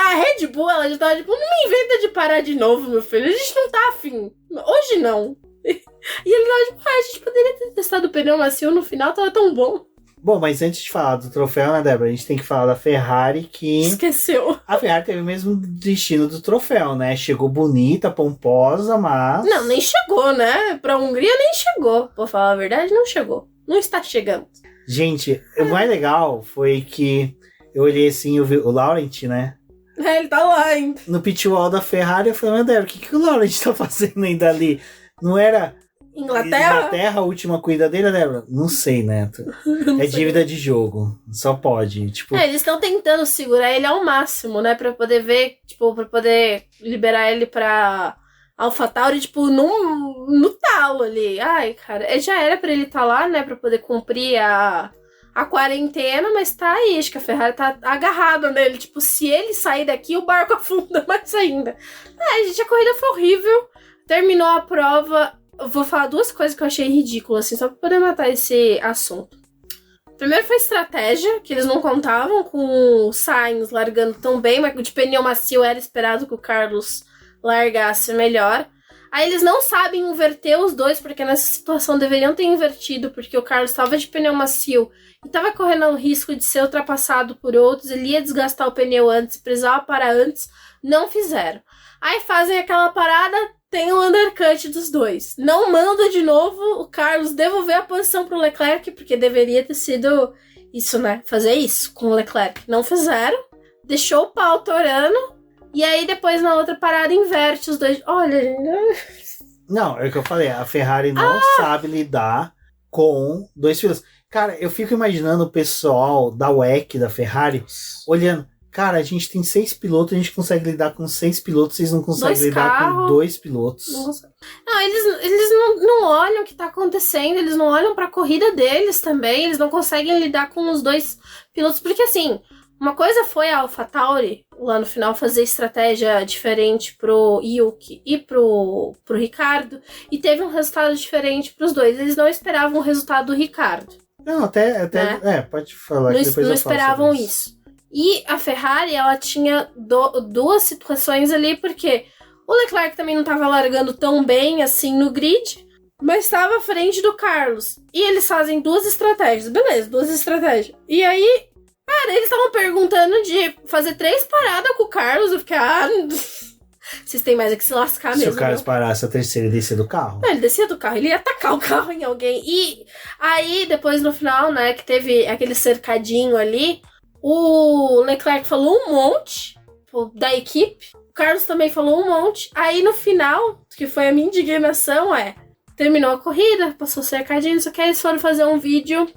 A Red Bull, ela já tava não me inventa de parar de novo, meu filho, a gente não tá afim, hoje não. E ele tava a gente poderia ter testado o pneu macio no final, tava tão bom. Bom, mas antes de falar do troféu, né, Débora? A gente tem que falar da Ferrari, que... Esqueceu. A Ferrari teve o mesmo destino do troféu, né? Chegou bonita, pomposa, mas... Não, nem chegou, né? Pra Hungria nem chegou. Pra falar a verdade, não chegou. Não está chegando. Gente, o mais legal foi que eu olhei assim, eu vi o Laurent, né? Ele tá lá ainda. No pit wall da Ferrari, eu falei, meu Deus, o que o Laurent tá fazendo ainda ali? Não era... Inglaterra, a última corrida dele, Débora? Não sei, Neto. É dívida de jogo. Só pode. Eles estão tentando segurar ele ao máximo, né? Pra poder ver, pra poder liberar ele pra AlphaTauri, no talo ali. Ai, cara, já era pra ele estar lá, né? Pra poder cumprir a a quarentena, mas tá aí. Acho que a Ferrari tá agarrada nele. Tipo, se ele sair daqui, o barco afunda mais ainda. Gente, a corrida foi horrível. Terminou a prova. Eu vou falar duas coisas que eu achei ridículas, assim, só pra poder matar esse assunto. Primeiro foi estratégia, que eles não contavam com o Sainz largando tão bem, mas de pneu macio era esperado que o Carlos largasse melhor. Aí eles não sabem inverter os dois, porque nessa situação deveriam ter invertido, porque o Carlos estava de pneu macio e estava correndo o risco de ser ultrapassado por outros, ele ia desgastar o pneu antes, precisava parar antes, não fizeram. Aí fazem aquela parada, tem o undercut dos dois. Não manda de novo o Carlos devolver a posição pro Leclerc, porque deveria ter sido isso, né? Fazer isso com o Leclerc. Não fizeram, deixou o pau torando. E aí, depois, na outra parada, inverte os dois. Olha, gente... Não, é o que eu falei. A Ferrari não sabe lidar com dois pilotos. Cara, eu fico imaginando o pessoal da WEC, da Ferrari, olhando. Cara, a gente tem 6 pilotos, a gente consegue lidar com 6 pilotos, vocês não conseguem lidar com 2 pilotos. Não, eles não olham o que tá acontecendo, eles não olham pra corrida deles também, eles não conseguem lidar com os 2 pilotos, porque assim... Uma coisa foi a AlphaTauri, lá no final, fazer estratégia diferente pro Yuki e pro Ricardo, e teve um resultado diferente pros dois. Eles não esperavam o resultado do Ricardo. Não, até né? Pode falar. Não, que depois não eu falo esperavam isso. E a Ferrari, ela tinha duas situações ali, porque o Leclerc também não estava largando tão bem assim no grid, mas estava à frente do Carlos. E eles fazem 2 estratégias. Beleza, 2 estratégias. E aí... Cara, eles estavam perguntando de fazer 3 paradas com o Carlos. Eu fiquei, vocês têm mais é que se lascar mesmo. Se o Carlos parasse a terceira e descer do carro? Não, ele descia do carro, ele ia atacar o carro em alguém. E aí, depois no final, né, que teve aquele cercadinho ali, o Leclerc falou um monte da equipe. O Carlos também falou um monte. Aí no final, que foi a minha indignação, terminou a corrida, passou cercadinho, só que aí eles foram fazer um vídeo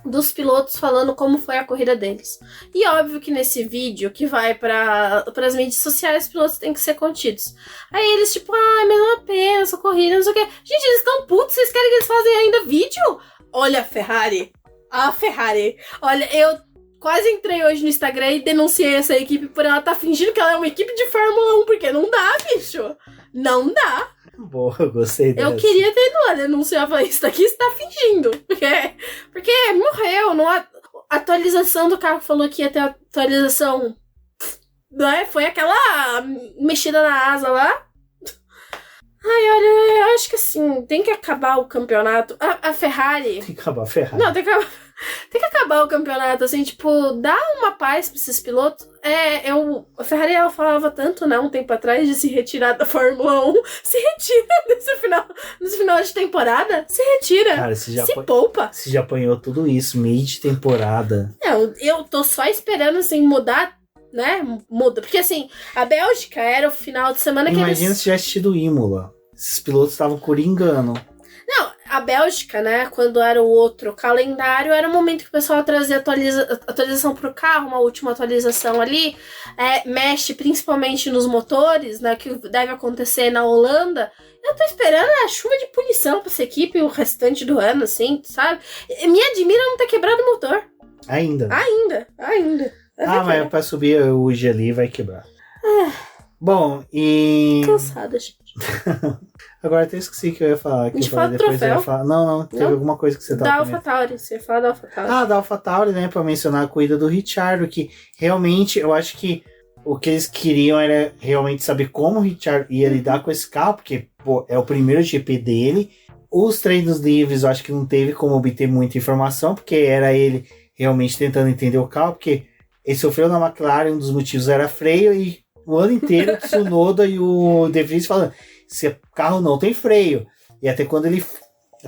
dos pilotos falando como foi a corrida deles. E óbvio que nesse vídeo que vai para as mídias sociais, os pilotos têm que ser contidos. Aí eles tipo, mas não é pena essa corrida, não sei o que. Gente, eles estão putos, vocês querem que eles façam ainda vídeo? Olha a Ferrari. Olha, eu quase entrei hoje no Instagram e denunciei essa equipe por ela estar fingindo que ela é uma equipe de Fórmula 1, porque não dá, bicho. Não dá. Boa, eu gostei dessa. Eu queria ter ido lá denunciar, falar, isso daqui você tá fingindo. Porque morreu. Não, a atualização do carro falou que ia ter atualização. Não é? Foi aquela mexida na asa lá. Ai, olha, eu acho que assim, tem que acabar o campeonato. A Ferrari... Tem que acabar a Ferrari. Não, tem que acabar o campeonato, assim, tipo, dá uma paz pra esses pilotos. A Ferrari, ela falava tanto, né, um tempo atrás, de se retirar da Fórmula 1. Se retira nesse final de temporada. Se retira. Cara, poupa. Você já apanhou tudo isso, meio de temporada. Eu tô só esperando, assim, mudar, né, muda. Porque, assim, a Bélgica era o final de semana que Imagina se tivesse tido Imola. Esses pilotos estavam coringando. Não, a Bélgica, né, quando era o outro calendário, era o momento que o pessoal trazia atualização pro carro, uma última atualização ali, mexe principalmente nos motores, né, que deve acontecer na Holanda. Eu tô esperando a chuva de punição pra essa equipe o restante do ano, assim, sabe? Me admira não ter quebrado o motor. Ainda. Mas pra subir hoje ali vai quebrar. Bom, e... Cansada, gente. Agora até esqueci que eu ia falar. A gente fala do troféu? Não, teve alguma coisa que você tava da AlphaTauri, você ia falar da AlphaTauri. Da AlphaTauri, né, pra mencionar a corrida do Ricciardo, que realmente, eu acho que o que eles queriam era realmente saber como o Ricciardo ia lidar com esse carro, porque, pô, é o primeiro GP dele. Os treinos livres, eu acho que não teve como obter muita informação, porque era ele realmente tentando entender o carro, porque ele sofreu na McLaren, um dos motivos era freio, e o ano inteiro o Tsunoda e o De Vries falando, esse carro não tem freio. E até quando ele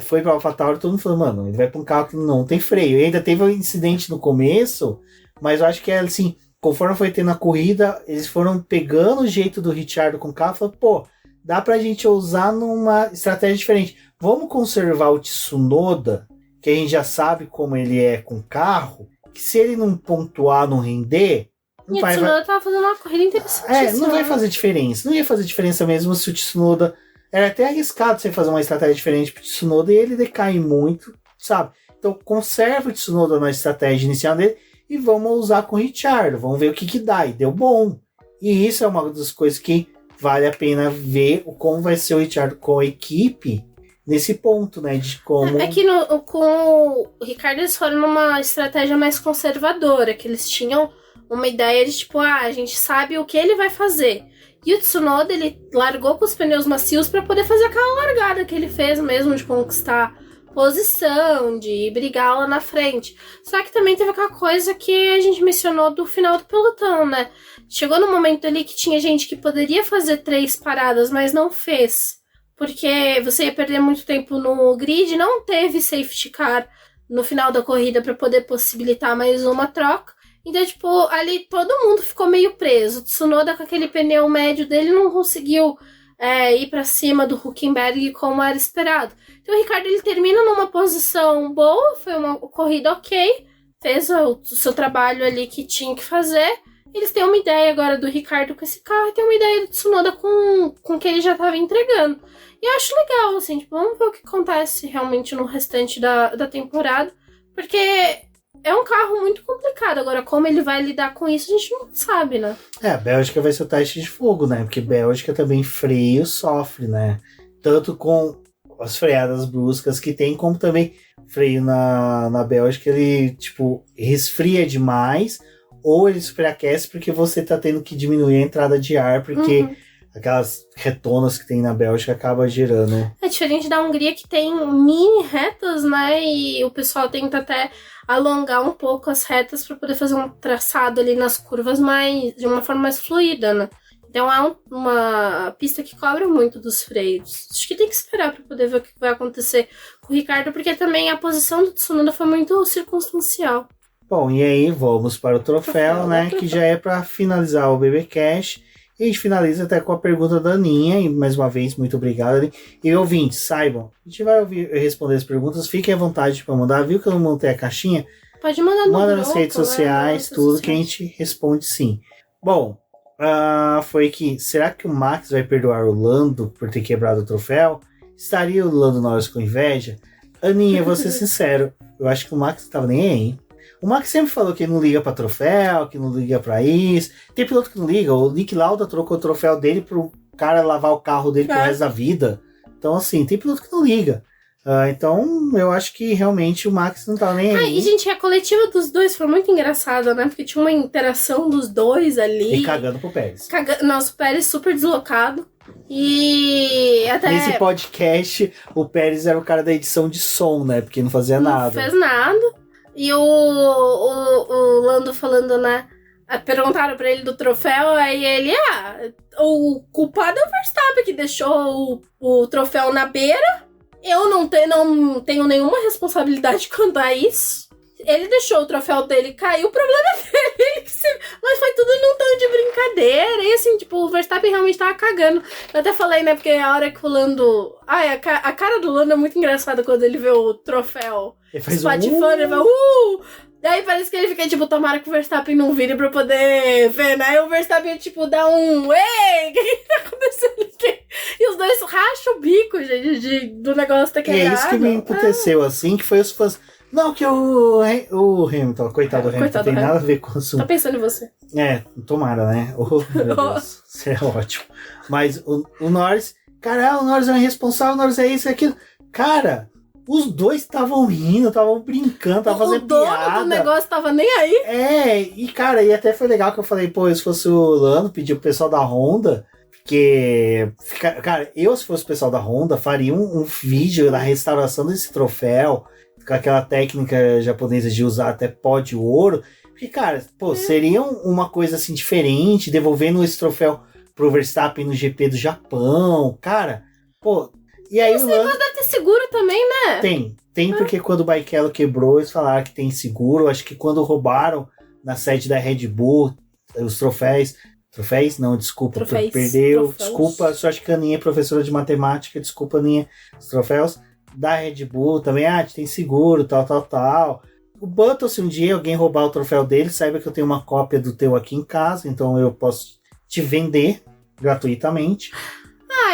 foi para AlphaTauri, todo mundo falou, mano, ele vai para um carro que não tem freio. E ainda teve um incidente no começo, mas eu acho que assim, conforme foi tendo a corrida, eles foram pegando o jeito do Ricciardo com o carro e falaram, pô, dá pra gente usar numa estratégia diferente. Vamos conservar o Tsunoda, que a gente já sabe como ele é com o carro, que se ele não pontuar, não render... E o Tsunoda tava fazendo uma corrida interessantíssima. Não vai fazer diferença. Não ia fazer diferença mesmo se o Tsunoda... Era até arriscado você fazer uma estratégia diferente pro Tsunoda e ele decai muito, sabe? Então Então conserva o Tsunoda na estratégia inicial dele e vamos usar com o Ricciardo, vamos ver o que dá. E deu bom. E isso é uma das coisas que vale a pena ver como vai ser o Ricciardo com a equipe nesse ponto, né? De como... É que com o Ricardo eles foram numa estratégia mais conservadora, que eles tinham uma ideia de tipo, a gente sabe o que ele vai fazer. E o Tsunoda, ele largou com os pneus macios para poder fazer aquela largada que ele fez mesmo, de conquistar posição, de brigar lá na frente. Só que também teve aquela coisa que a gente mencionou do final do pelotão, né? Chegou no momento ali que tinha gente que poderia fazer 3 paradas, mas não fez. Porque você ia perder muito tempo no grid, não teve safety car no final da corrida para poder possibilitar mais uma troca. Então, tipo, ali todo mundo ficou meio preso. O Tsunoda, com aquele pneu médio dele, não conseguiu ir para cima do Hülkenberg como era esperado. Então, o Ricardo, ele termina numa posição boa, foi uma corrida ok, fez o seu trabalho ali que tinha que fazer. Eles têm uma ideia agora do Ricardo com esse carro e tem uma ideia do Tsunoda com o que ele já estava entregando. E eu acho legal, assim, tipo, vamos ver o que acontece realmente no restante da temporada, porque é um carro muito complicado. Agora, como ele vai lidar com isso, a gente não sabe, né? A Bélgica vai ser o teste de fogo, né? Porque Bélgica também freio sofre, né? Tanto com as freadas bruscas que tem, como também freio na Bélgica, ele, tipo, resfria demais, ou ele superaquece porque você tá tendo que diminuir a entrada de ar, porque aquelas retonas que tem na Bélgica acaba gerando. É diferente da Hungria, que tem mini retas, né? E o pessoal tenta até alongar um pouco as retas para poder fazer um traçado ali nas curvas de uma forma mais fluida, né? Então é uma pista que cobra muito dos freios. Acho que tem que esperar para poder ver o que vai acontecer com o Ricardo, porque também a posição do Tsunoda foi muito circunstancial. Bom, e aí vamos para o troféu, né? Que já é para finalizar o BBcast. E a gente finaliza até com a pergunta da Aninha. E mais uma vez, muito obrigado, Aninha. E ouvintes, saibam, a gente vai responder as perguntas. Fiquem à vontade para mandar. Viu que eu não montei a caixinha? Pode mandar no Manda grupo, nas redes sociais, tudo que a gente responde sim. Bom, foi que... Será que o Max vai perdoar o Lando por ter quebrado o troféu? Estaria o Lando Norris com inveja? Aninha, vou ser sincero. Eu acho que o Max não tava nem aí, hein? O Max sempre falou que não liga pra troféu, que não liga pra isso. Tem piloto que não liga. O Nick Lauda trocou o troféu dele pro cara lavar o carro dele pro resto da vida. Então, assim, tem piloto que não liga. Então, eu acho que realmente o Max não tá nem aí. E, gente, a coletiva dos dois foi muito engraçada, né? Porque tinha uma interação dos dois ali. E cagando pro Pérez. Nossa, o Pérez super deslocado. E até... Nesse podcast, o Pérez era o cara da edição de som, né? Porque não fazia nada. Não fez nada. E o Lando falando, né? Perguntaram pra ele do troféu, aí ele, o culpado é o Verstappen que deixou o troféu na beira. Eu não tenho nenhuma responsabilidade quanto a isso. Ele deixou o troféu dele cair, o problema dele. Mas foi tudo num tom de brincadeira. E assim, tipo, o Verstappen realmente tava cagando. Eu até falei, né, porque a hora que o Lando... a cara do Lando é muito engraçada quando ele vê o troféu espatifando, ele vai, Daí parece que ele fica, tipo, tomara que o Verstappen não vire pra poder ver, né? E o Verstappen, tipo, dá um... Ei, o que tá acontecendo aqui? E os dois racham o bico, gente, do negócio tá quebrado. E é isso que me aconteceu, assim, que foi os fãs... Não, que o Hamilton, coitado do Hamilton, não tem nada a ver com o assunto. Tá pensando em você. Tomara, né? Meu Deus, isso é ótimo. Mas o Norris... Cara, o Norris é um irresponsável, o Norris é isso e aquilo. Cara... Os dois estavam rindo, estavam brincando, estavam fazendo piada. O dono do negócio tava nem aí. E cara, e até foi legal que eu falei, se fosse o Lando, pedir pro pessoal da Honda, porque, cara, se fosse o pessoal da Honda, faria um vídeo da restauração desse troféu, com aquela técnica japonesa de usar até pó de ouro, porque, cara, seria uma coisa assim diferente, devolvendo esse troféu pro Verstappen no GP do Japão, cara, E aí esse negócio deve ter seguro também, né? Tem porque quando o Barrichello quebrou, eles falaram que tem seguro. Acho que quando roubaram na sede da Red Bull os troféus, não, desculpa, perdeu, desculpa, só acho que a Aninha é professora de matemática, desculpa, Aninha, os troféus da Red Bull também, tem seguro, tal. O Button, se um dia alguém roubar o troféu dele, saiba que eu tenho uma cópia do teu aqui em casa, então eu posso te vender gratuitamente.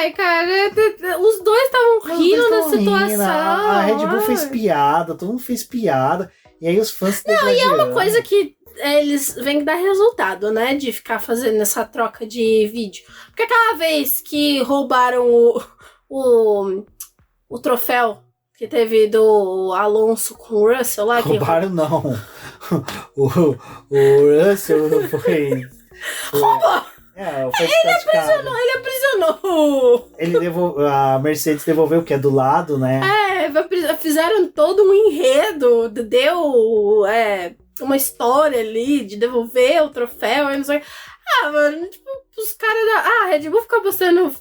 Ai, cara, os dois estavam rindo da situação. A Red Bull fez piada, todo mundo fez piada. E aí os fãs... Não, e é uma coisa que eles vêm que dar resultado, né? De ficar fazendo essa troca de vídeo. Porque aquela vez que roubaram o troféu que teve do Alonso com o Russell lá. Roubaram não. O Russell não foi... Roubou! Ele aprisionou! A Mercedes devolveu o que é do lado, né? Fizeram todo um enredo, deu uma história ali de devolver o troféu e não sei. Mano, tipo, os caras da... A Red Bull fica postando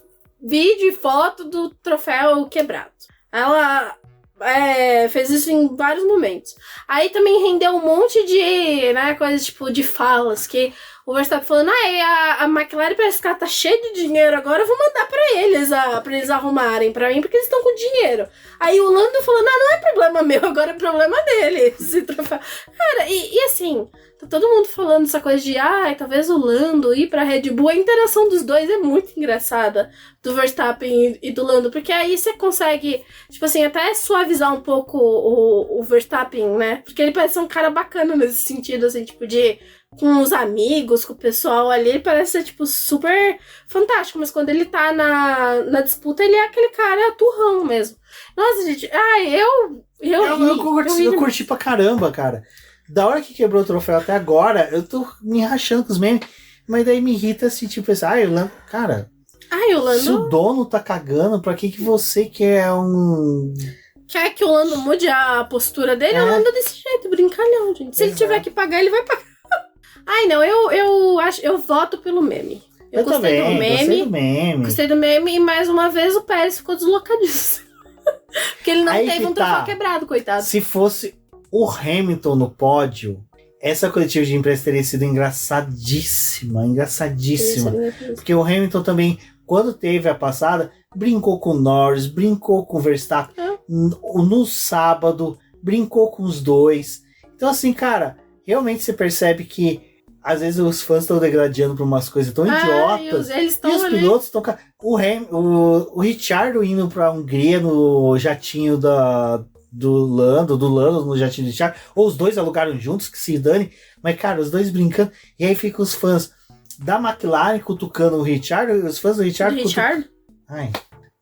vídeo e foto do troféu quebrado. Ela fez isso em vários momentos. Aí também rendeu um monte de, né, coisas tipo de falas, que o Verstappen falando, a McLaren parece que ela tá cheia de dinheiro agora, eu vou mandar pra eles arrumarem pra mim, porque eles estão com dinheiro. Aí o Lando falando, não é problema meu, agora é problema deles, esse troféu. Cara, e assim, tá todo mundo falando essa coisa de, talvez o Lando ir pra Red Bull, a interação dos dois é muito engraçada, do Verstappen e do Lando, porque aí você consegue, tipo assim, até suavizar um pouco o Verstappen, né, porque ele parece um cara bacana nesse sentido, assim, tipo de... com os amigos, com o pessoal ali, ele parece ser, tipo, super fantástico, mas quando ele tá na disputa, ele é aquele cara turrão mesmo. Nossa, gente, eu curti pra caramba, cara. Da hora que quebrou o troféu até agora, eu tô me rachando com os memes, mas daí me irrita assim, tipo, o Lando, cara, o Lando... se o dono tá cagando, pra que você quer um... Quer que o Lando mude a postura dele? O Lando desse jeito, brincalhão, gente. Se ele tiver que pagar, ele vai pagar. Não, eu voto pelo meme. Eu gostei do meme. Gostei do meme e mais uma vez o Pérez ficou deslocadíssimo. Porque ele não teve um troféu quebrado, coitado. Se fosse o Hamilton no pódio, essa coletiva de imprensa teria sido engraçadíssima. Porque o Hamilton também, quando teve a passada, brincou com o Norris, brincou com o Verstappen. No sábado, brincou com os dois. Então assim, cara, realmente você percebe que às vezes os fãs estão degradando por umas coisas tão idiotas. E os pilotos estão... O Ricciardo indo pra Hungria no jatinho do Lando no jatinho do Ricciardo. Ou os dois alugaram juntos, que se dane. Mas, cara, os dois brincando. E aí fica os fãs da McLaren cutucando o Ricciardo. Os fãs do Ricciardo...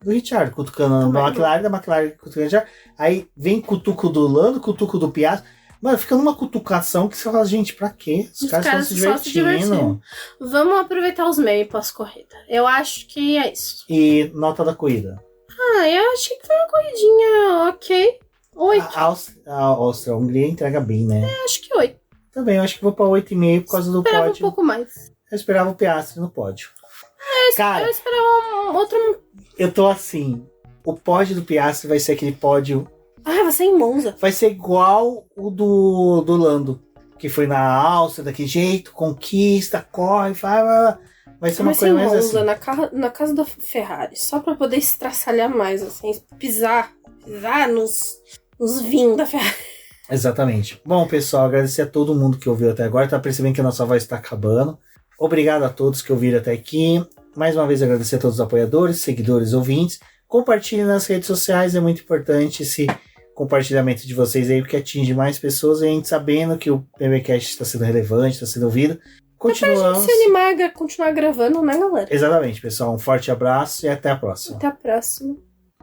Do Ricciardo cutucando a McLaren, da McLaren cutucando o Ricciardo. Aí vem cutuco do Lando, cutuco do Piastri. Mano, fica numa cutucação que você fala, gente, pra quê? Os caras estão se divertindo. Vamos aproveitar os memes pós-corrida. Eu acho que é isso. E nota da corrida? Eu achei que foi uma corridinha ok. 8. A Hungria entrega bem, né? Acho que 8. Também, eu acho que vou pra 8,5 por causa do pódio. Eu esperava um pouco mais. Eu esperava o Piastri no pódio. Eu esperava outro... Eu tô assim, o pódio do Piastri vai ser aquele pódio... vai ser em Monza. Vai ser igual o do Lando, que foi na Áustria, daquele jeito, conquista, corre, vai ser uma coisa mais assim. Na casa da Ferrari, só pra poder estraçalhar mais, assim, pisar nos vinhos da Ferrari. Exatamente. Bom, pessoal, agradecer a todo mundo que ouviu até agora, tá percebendo que a nossa voz está acabando. Obrigado a todos que ouviram até aqui. Mais uma vez agradecer a todos os apoiadores, seguidores, ouvintes. Compartilhem nas redes sociais, é muito importante esse compartilhamento de vocês aí, porque atinge mais pessoas, e a gente sabendo que o PBcast está sendo relevante, está sendo ouvido. Continuamos. Pra gente se animar a continuar gravando, né, galera? Exatamente, pessoal. Um forte abraço e até a próxima. Até a próxima.